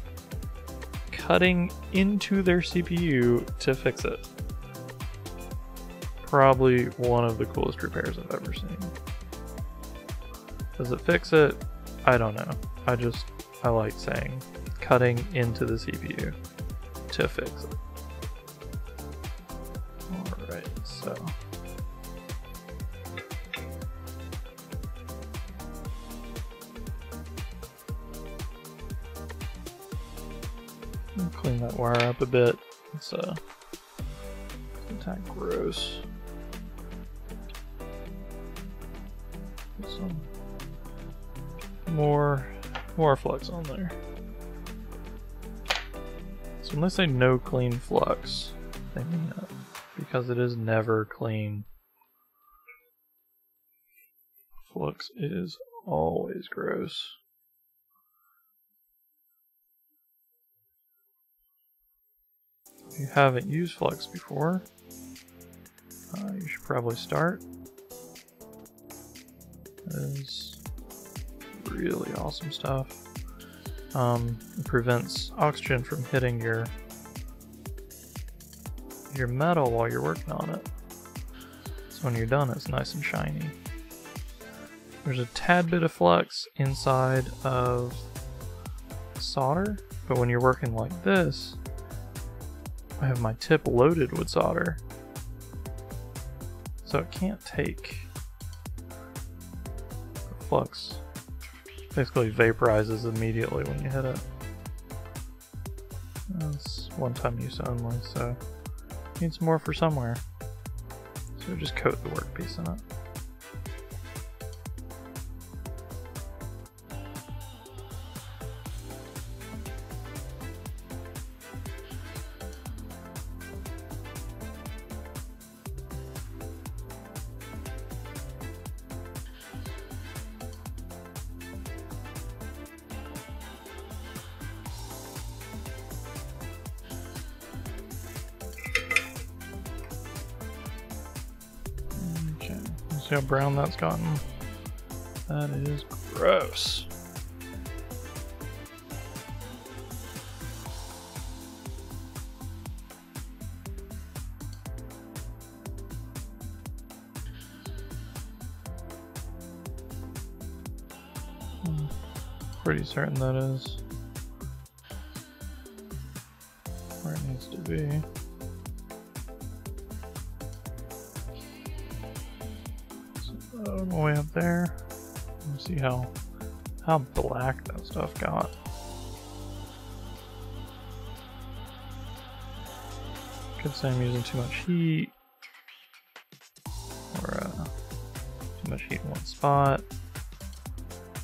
cutting into their CPU to fix it. Probably one of the coolest repairs I've ever seen. Does it fix it? I don't know. I like saying cutting into the CPU to fix it. Alright, so. I'll clean that wire up a bit. It's that gross. Put some more flux on there. So when they say no clean flux, they mean that because it is never clean. Flux is always gross. If you haven't used flux before, you should probably start. It is really awesome stuff. It prevents oxygen from hitting your metal while you're working on it. So when you're done, it's nice and shiny. There's a tad bit of flux inside of solder, but when you're working like this, I have my tip loaded with solder, so it can't take the flux. Basically vaporizes immediately when you hit it. That's one-time use only, so needs more for somewhere. So just coat the workpiece in it. See how brown that's gotten? That is gross. Pretty certain that is where it needs to be. All the way up there. Let's see how black that stuff got. Could say I'm using too much heat, or too much heat in one spot.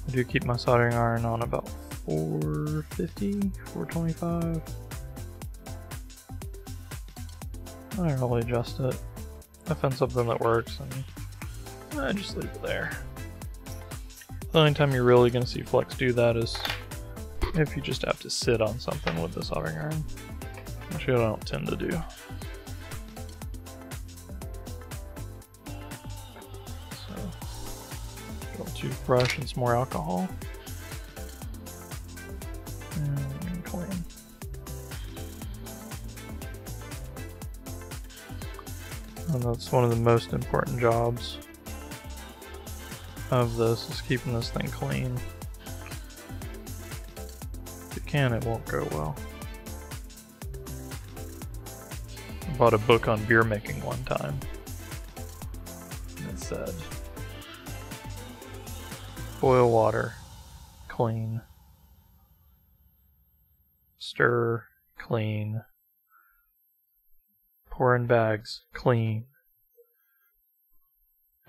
I do keep my soldering iron on about 450, 425. I don't really adjust it. I find something that works and I just leave it there. The only time you're really going to see flux do that is if you just have to sit on something with the soldering iron, which I don't tend to do. So, a toothbrush and some more alcohol. And clean. And that's one of the most important jobs of this, is keeping this thing clean. If it can, it won't go well. I bought a book on beer making one time. And it said, boil water, clean. Stir, clean. Pour in bags, clean.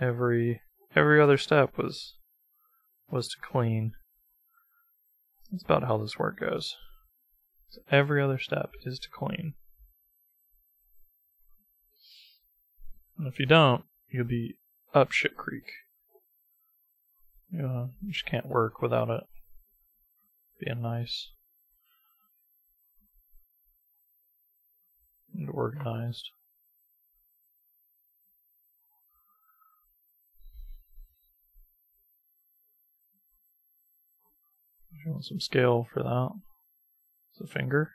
Every other step was to clean. That's about how this work goes. So every other step is to clean. And if you don't, you'll be up shit creek. You just can't work without it being nice and organized. You want some scale for that. It's a finger.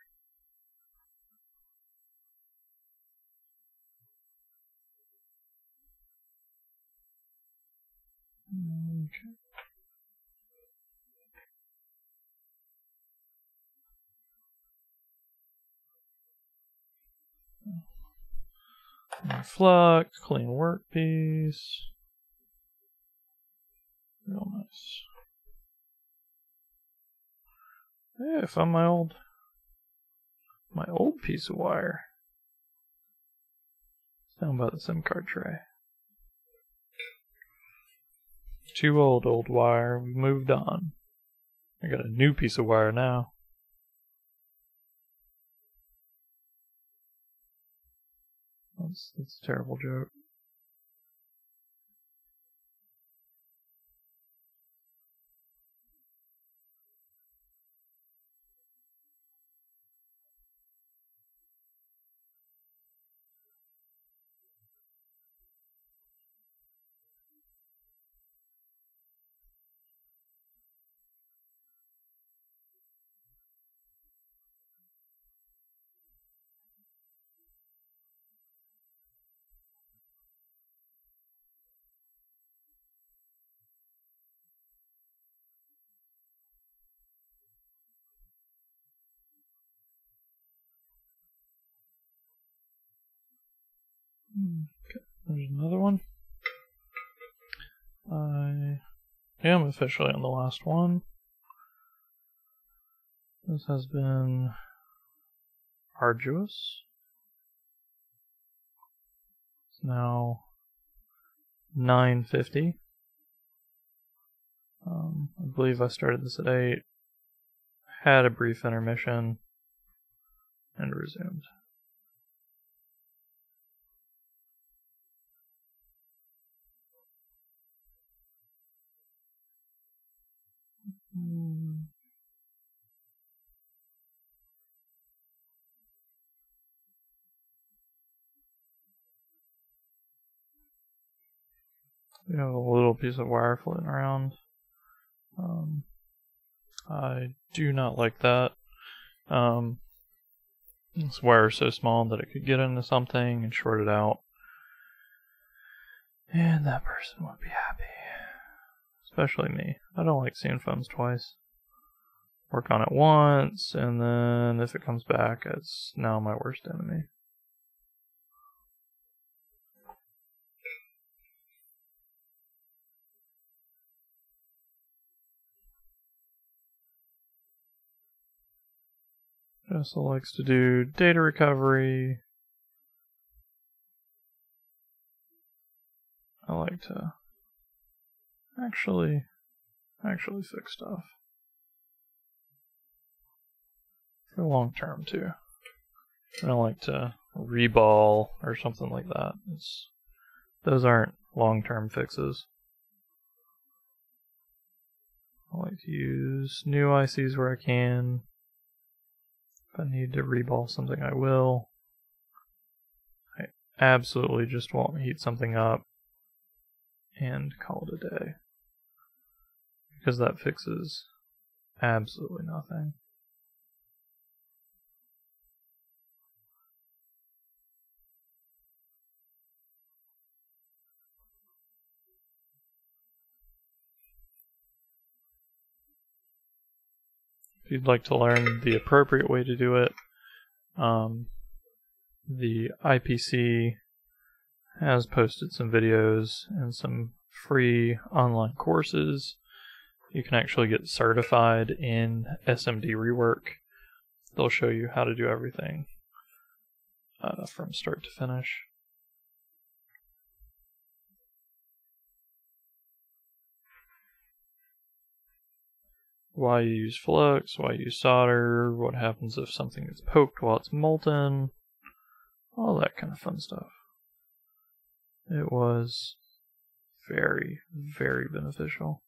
Okay. Flux, clean workpiece. Real nice. Hey, I found my old piece of wire. It's down by the SIM card tray. Too old wire. We moved on. I got a new piece of wire now. That's a terrible joke. Okay, there's another one. I am officially on the last one. This has been arduous. It's now 9:50. I believe I started this at 8. Had a brief intermission and resumed. We have a little piece of wire floating around. I do not like that. This wire is so small that it could get into something and short it out. And that person would be happy. Especially me. I don't like seeing phones twice. Work on it once, and then if it comes back, it's now my worst enemy. Jessa likes to do data recovery. I like to actually fix stuff. For long term too. I don't like to reball or something like that. Those aren't long term fixes. I like to use new ICs where I can. If I need to reball something, I will. I absolutely just want to heat something up and call it a day, because that fixes absolutely nothing. If you'd like to learn the appropriate way to do it, the IPC has posted some videos and some free online courses. You can actually get certified in SMD rework. They'll show you how to do everything from start to finish. Why you use flux, why you use solder, what happens if something is poked while it's molten, all that kind of fun stuff. It was very, very beneficial.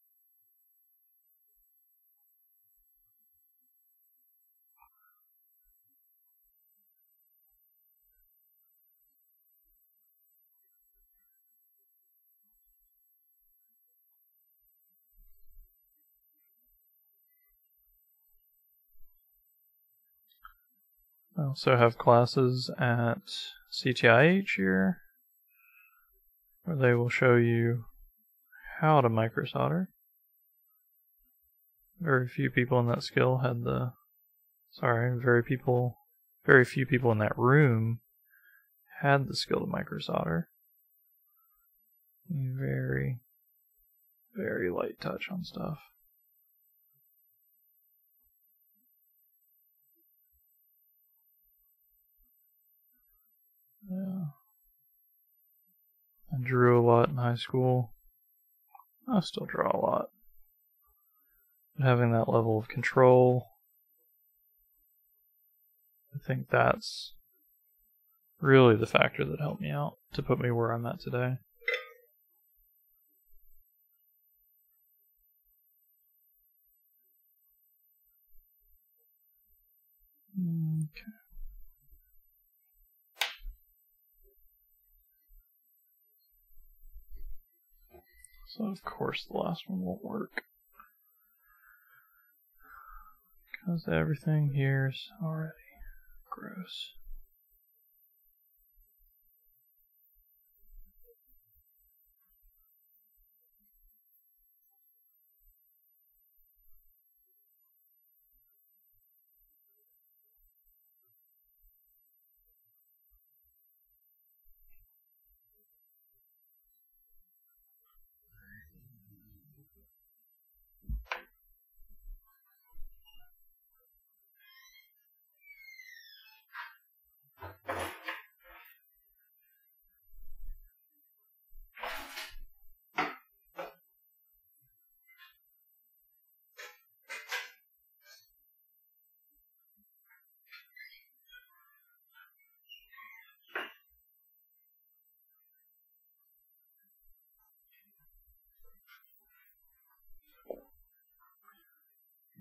I also have classes at CTIH here, where they will show you how to microsolder. Very few people in that skill had the, very few people in that room had the skill to microsolder. Very, very light touch on stuff. Yeah. I drew a lot in high school. I still draw a lot. But having that level of control, I think that's really the factor that helped me out to put me where I'm at today. Okay. So of course the last one won't work, because everything here is already gross.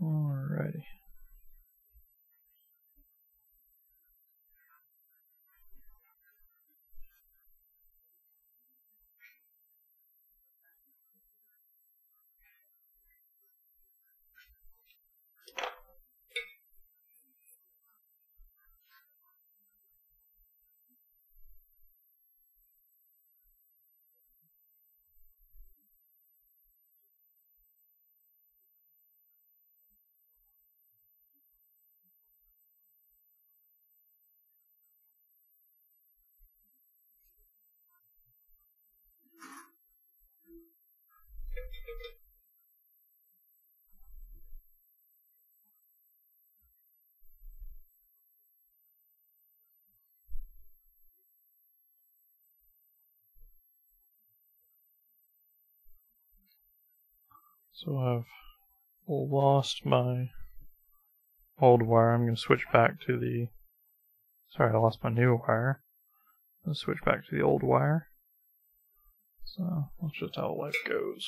Alrighty. So I've lost my old wire. I'm going to switch back to the... Sorry, I lost my new wire. I'm going to switch back to the old wire. So that's just how life goes.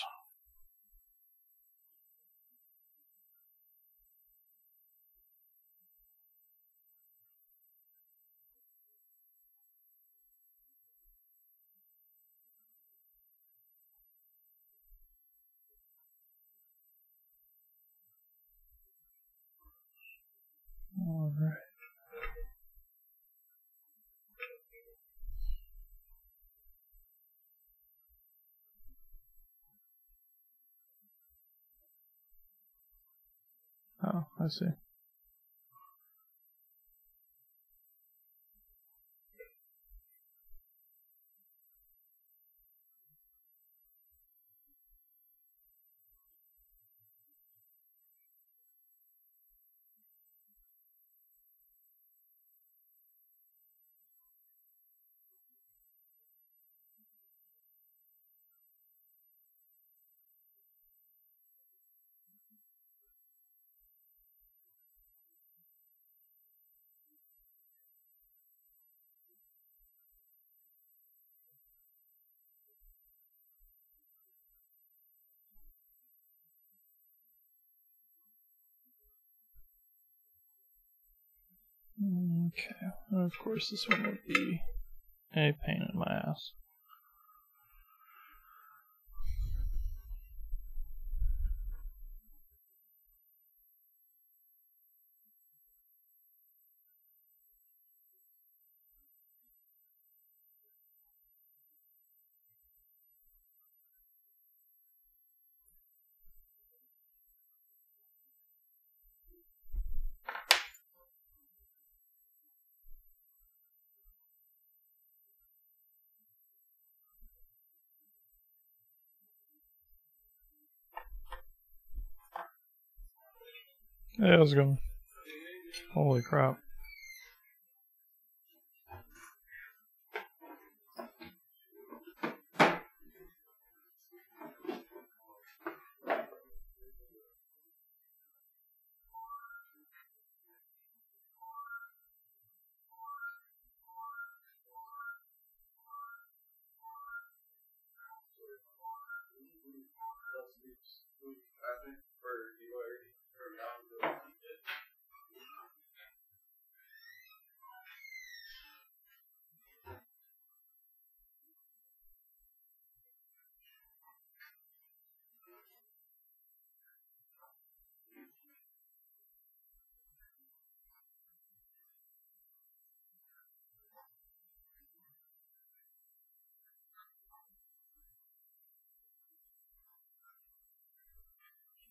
All right. Oh, I see. Okay, of course this one would be a pain in my ass. Yeah, I was going. Holy crap.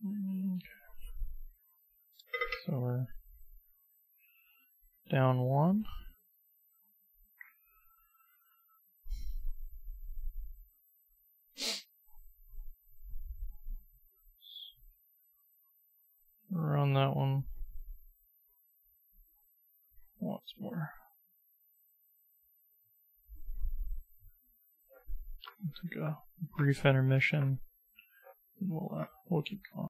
Okay. So we're down one. Run that one once more. Take a brief intermission. We'll keep going.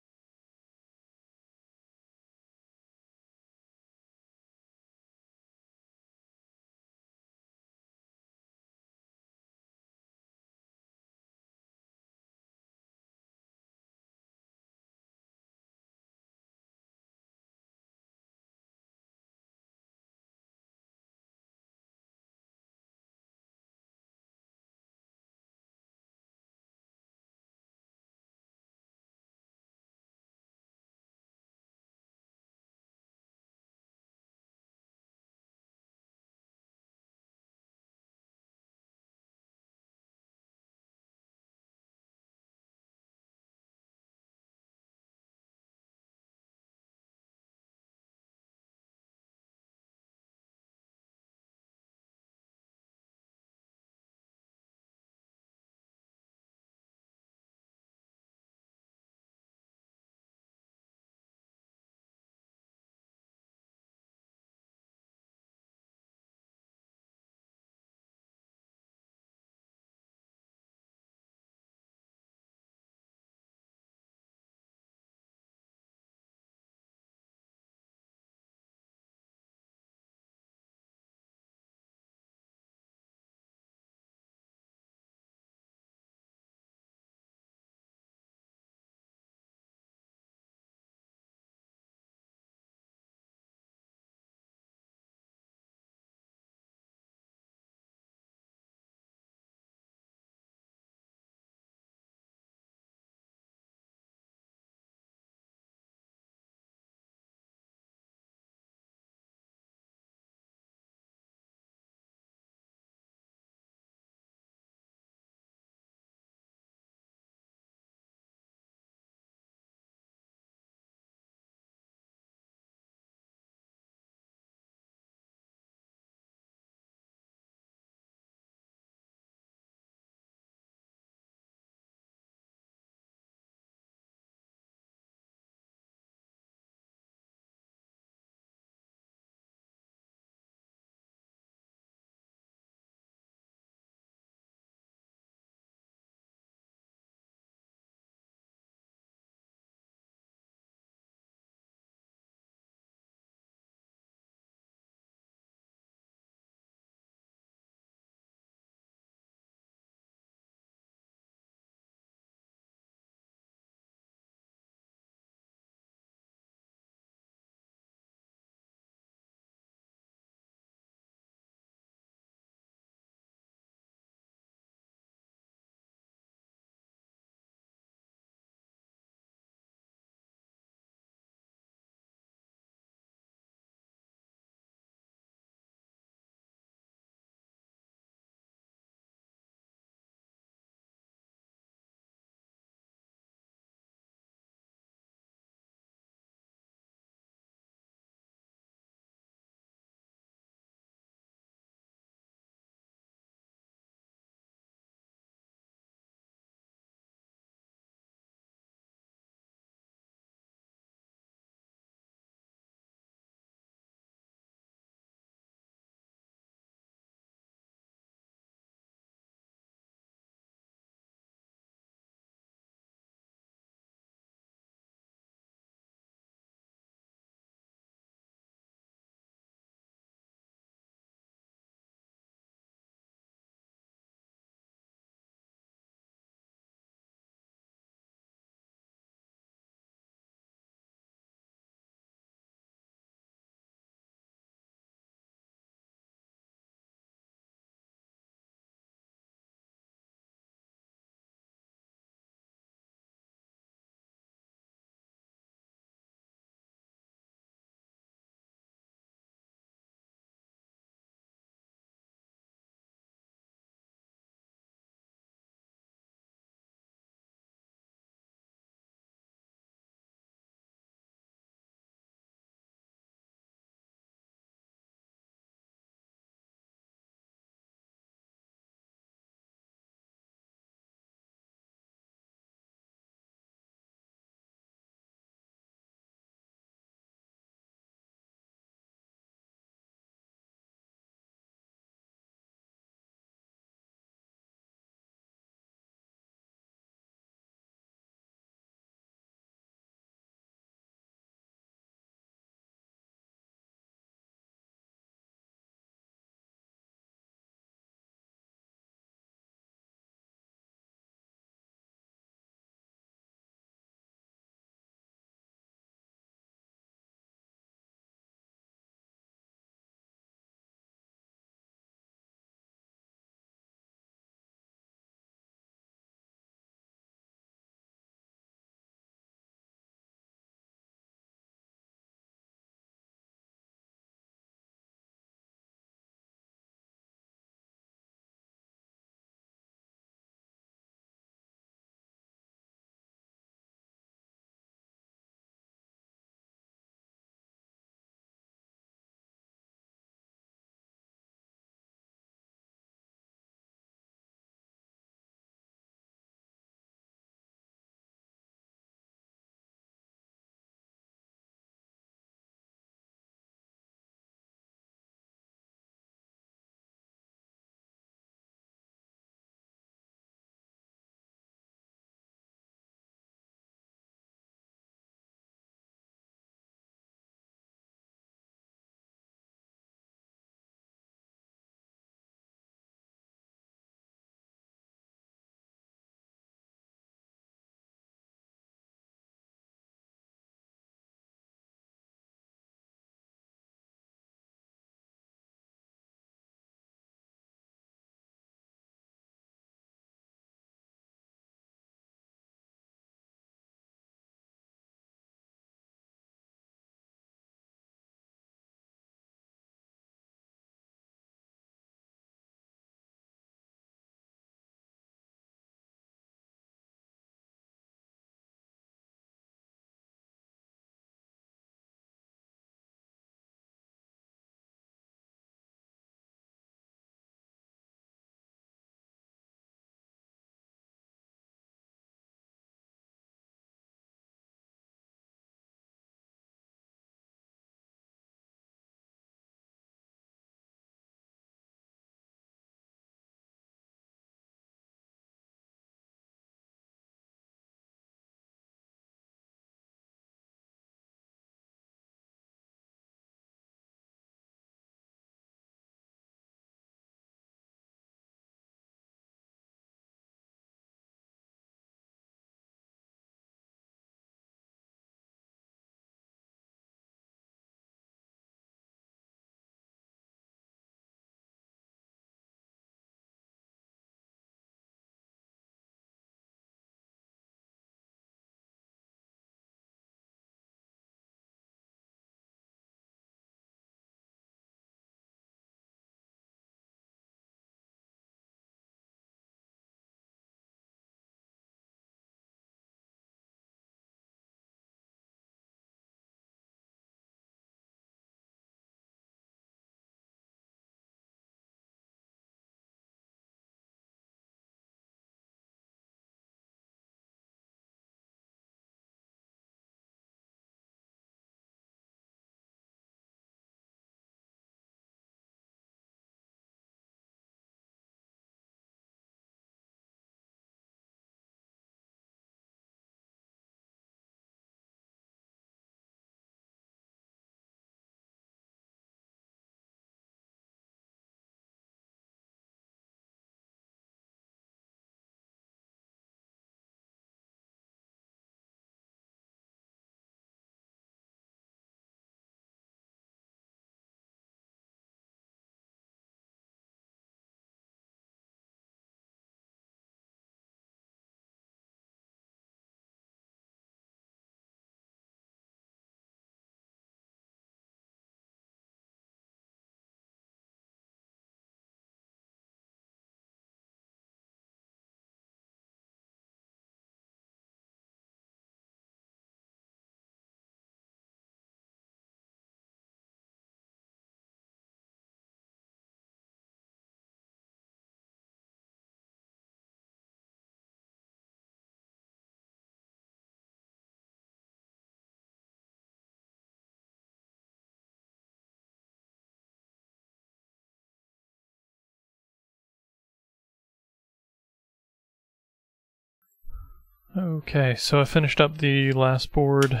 Okay, so I finished up the last board.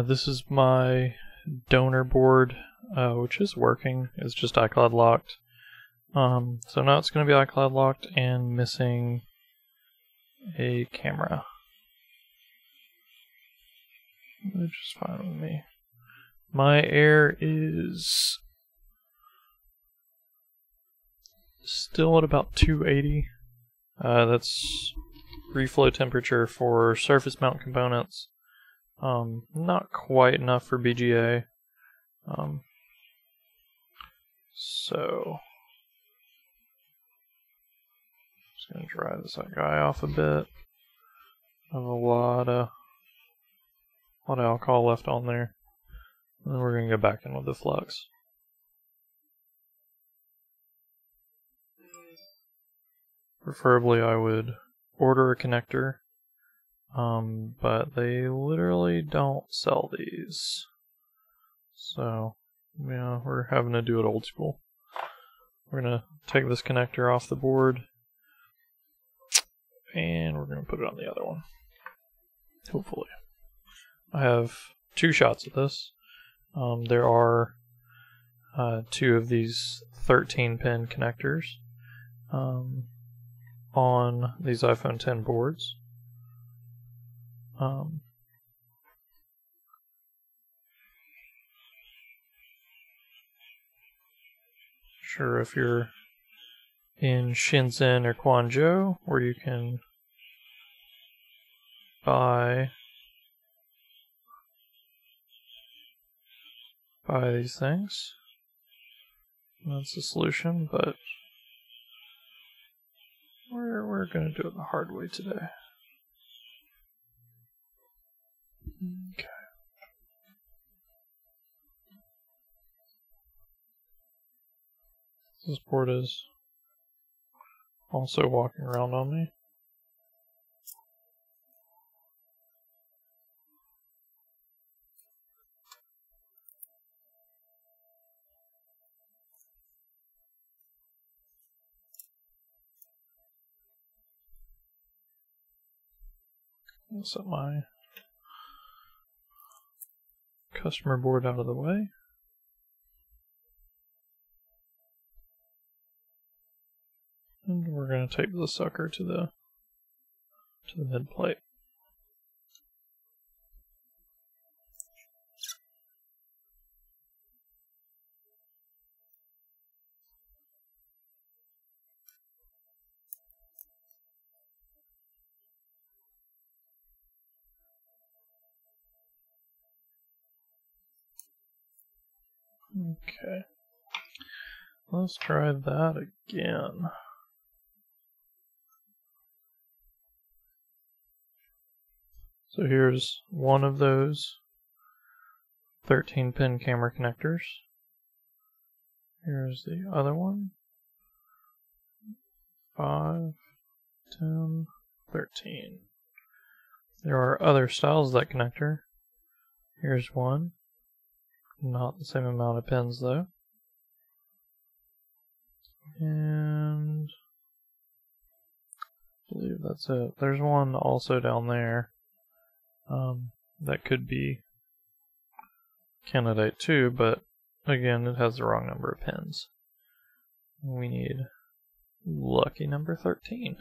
This is my donor board, which is working. It's just iCloud locked. So now it's going to be iCloud locked and missing a camera, which is fine with me. My air is still at about 280. That's reflow temperature for surface mount components. Not quite enough for BGA. So just gonna dry this guy off a bit. I have a lot of alcohol left on there. And then we're gonna go back in with the flux. Preferably I would order a connector, but they literally don't sell these. So, yeah, we're having to do it old school. We're gonna take this connector off the board, and we're gonna put it on the other one. Hopefully. I have 2 shots of this. There are 2 of these 13-pin connectors on these iPhone 10 boards. Sure, if you're in Shenzhen or Guangzhou, where you can buy these things, that's the solution, but we're gonna do it the hard way today. Okay. This board is also walking around on me. I'll set my customer board out of the way. And we're going to tape the sucker to the mid plate. Okay. Let's try that again. So here's one of those 13-pin camera connectors. Here's the other one. 5, 10, 13. There are other styles of that connector. Here's one. Not the same amount of pins though. And I believe that's it. There's one also down there. That could be candidate 2, but again, it has the wrong number of pins. We need lucky number 13.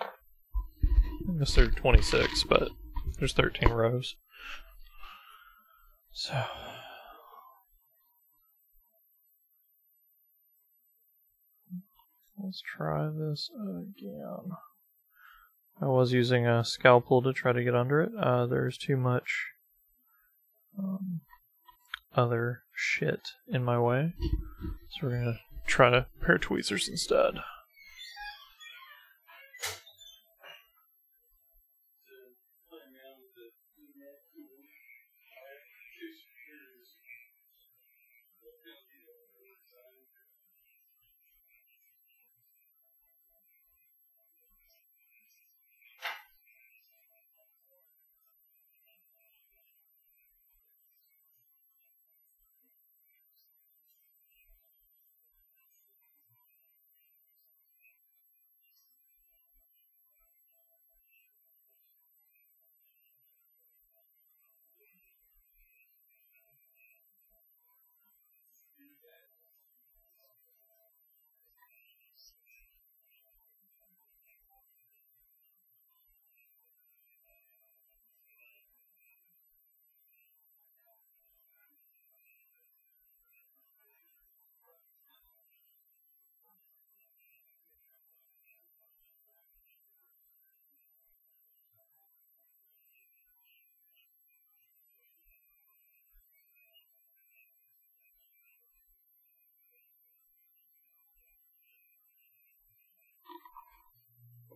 I guess there's 26, but there's 13 rows. So let's try this again. I was using a scalpel to try to get under it. There's too much other shit in my way. So we're gonna try a pair of tweezers instead.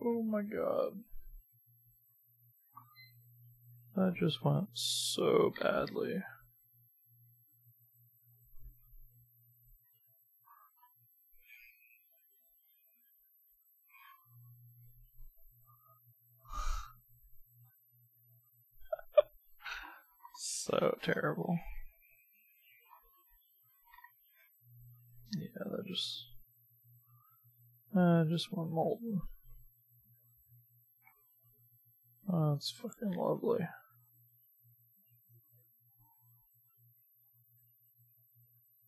Oh my god. That just went so badly. So terrible. Yeah, that just went molten. Oh, that's fucking lovely.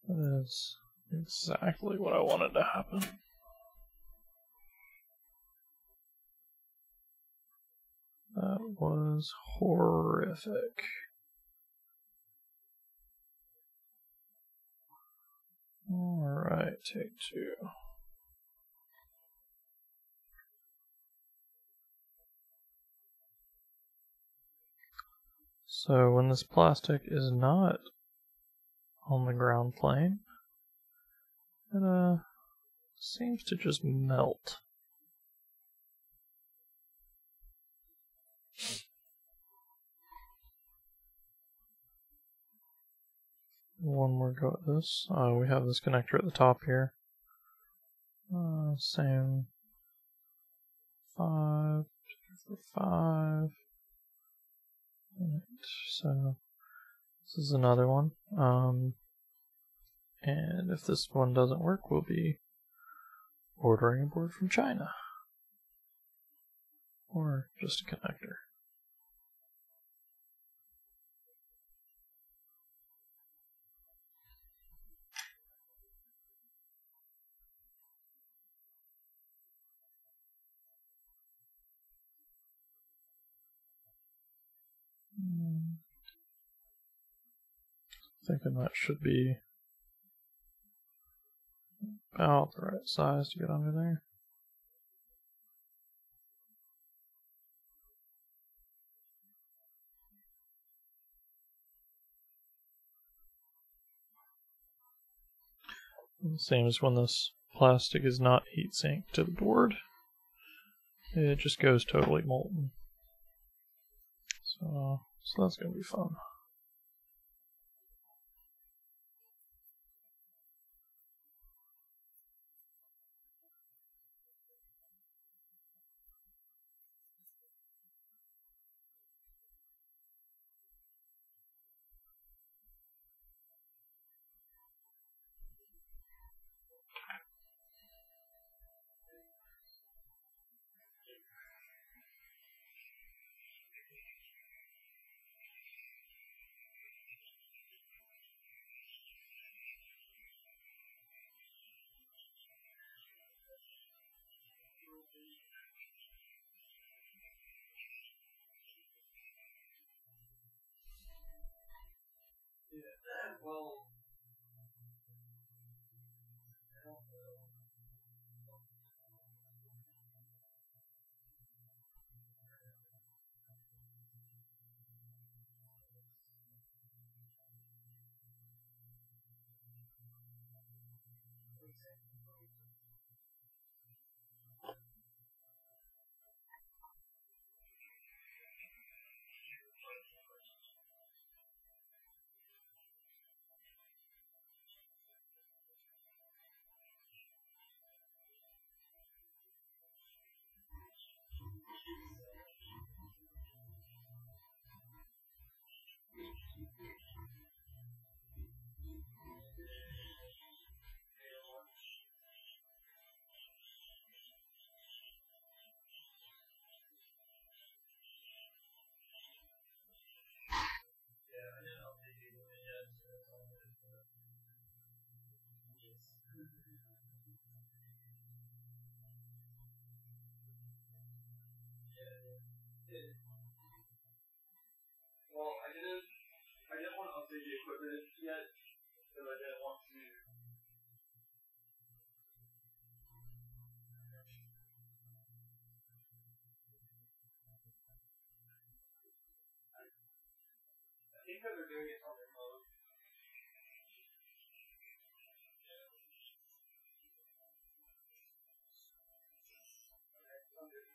That is exactly what I wanted to happen. That was horrific. Alright, take two. So when this plastic is not on the ground plane, it seems to just melt. One more go at this. We have this connector at the top here. Same 5 for 5. Right, so this is another one. And if this one doesn't work, we'll be ordering a board from China. Or just a connector. Thinking that should be about the right size to get under there. And same as when this plastic is not heat sinked to the board. It just goes totally molten. So that's going to be fun. I didn't want to update the equipment yet, because I didn't want to. I think that they're doing it on remote. Okay, I'm good.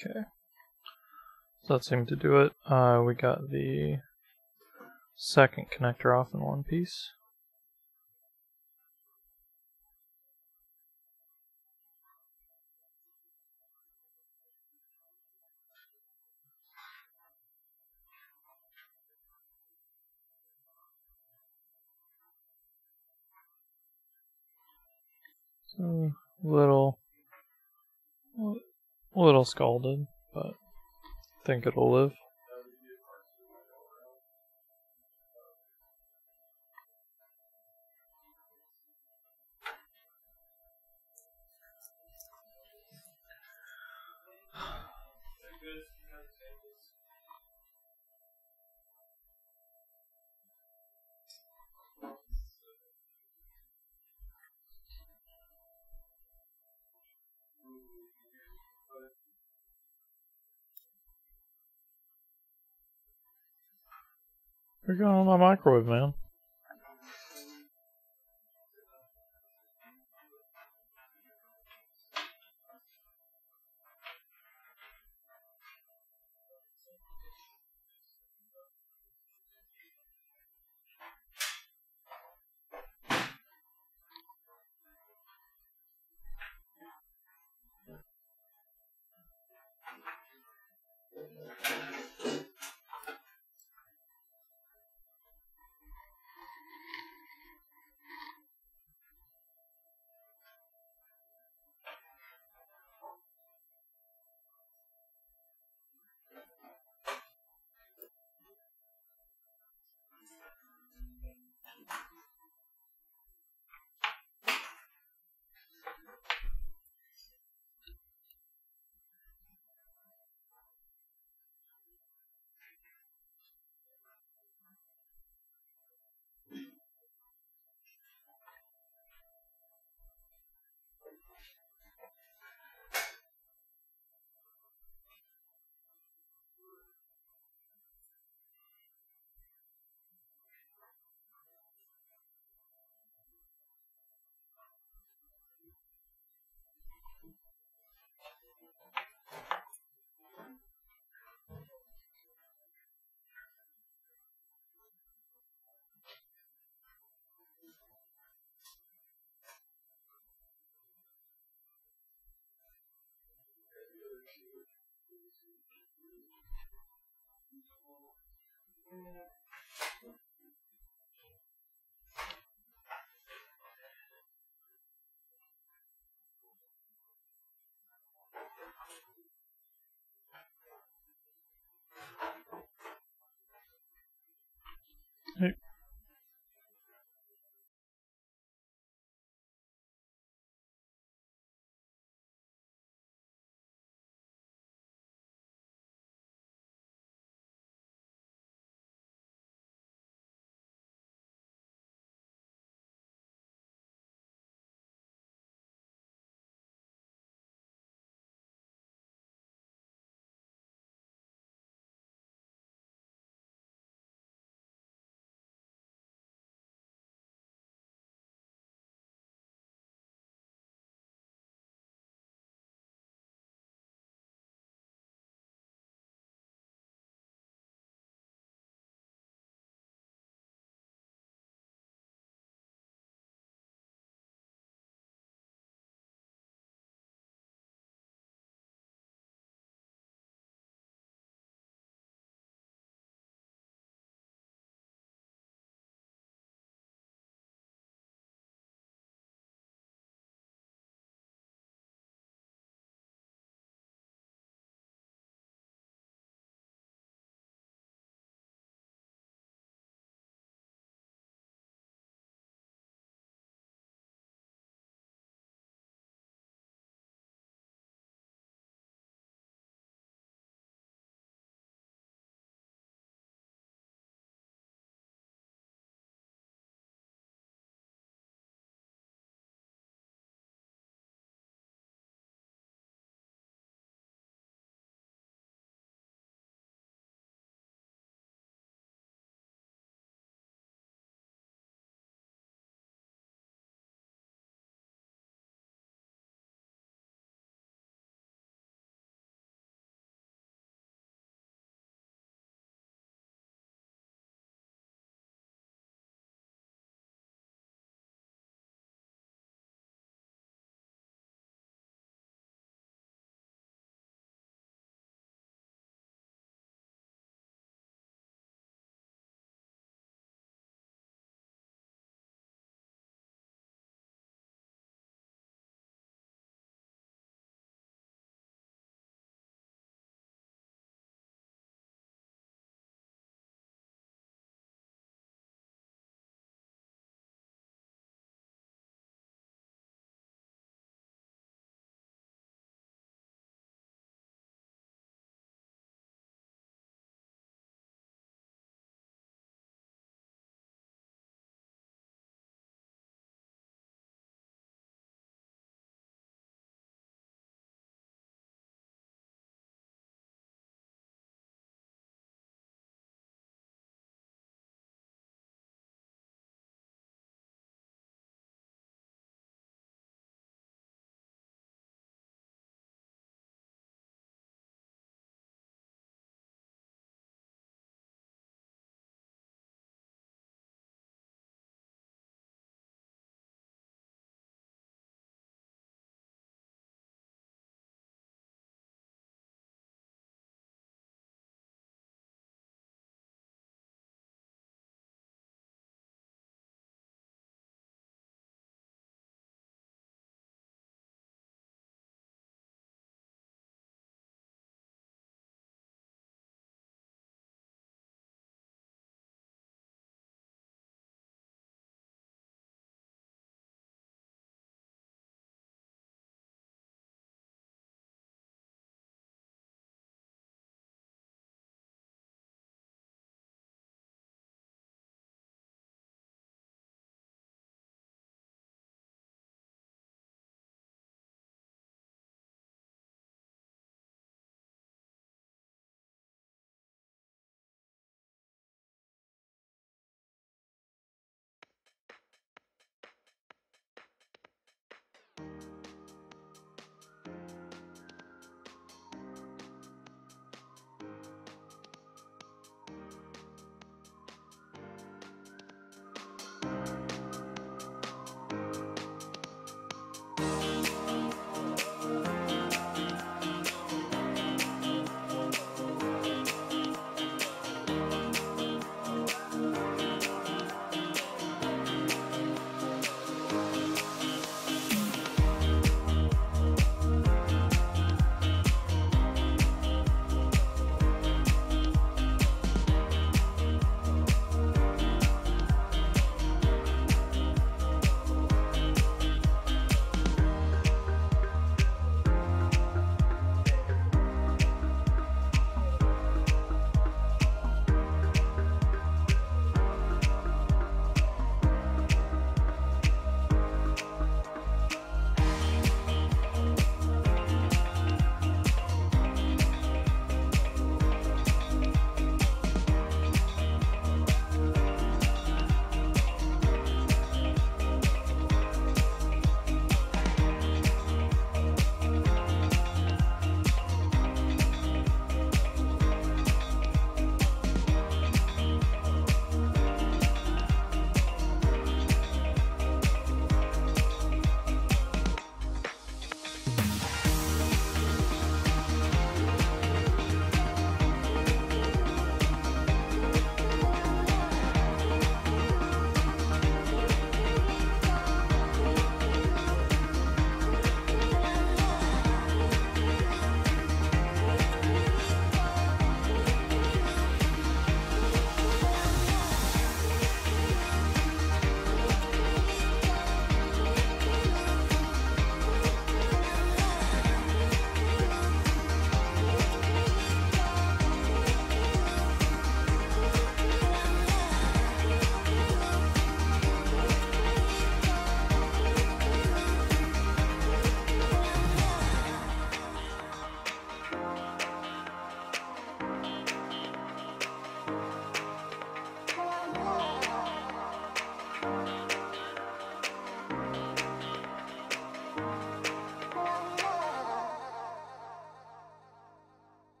Okay. So that seemed to do it. We got the second connector off in one piece. So, little scalded, but I think it'll live. You're going on my microwave, man.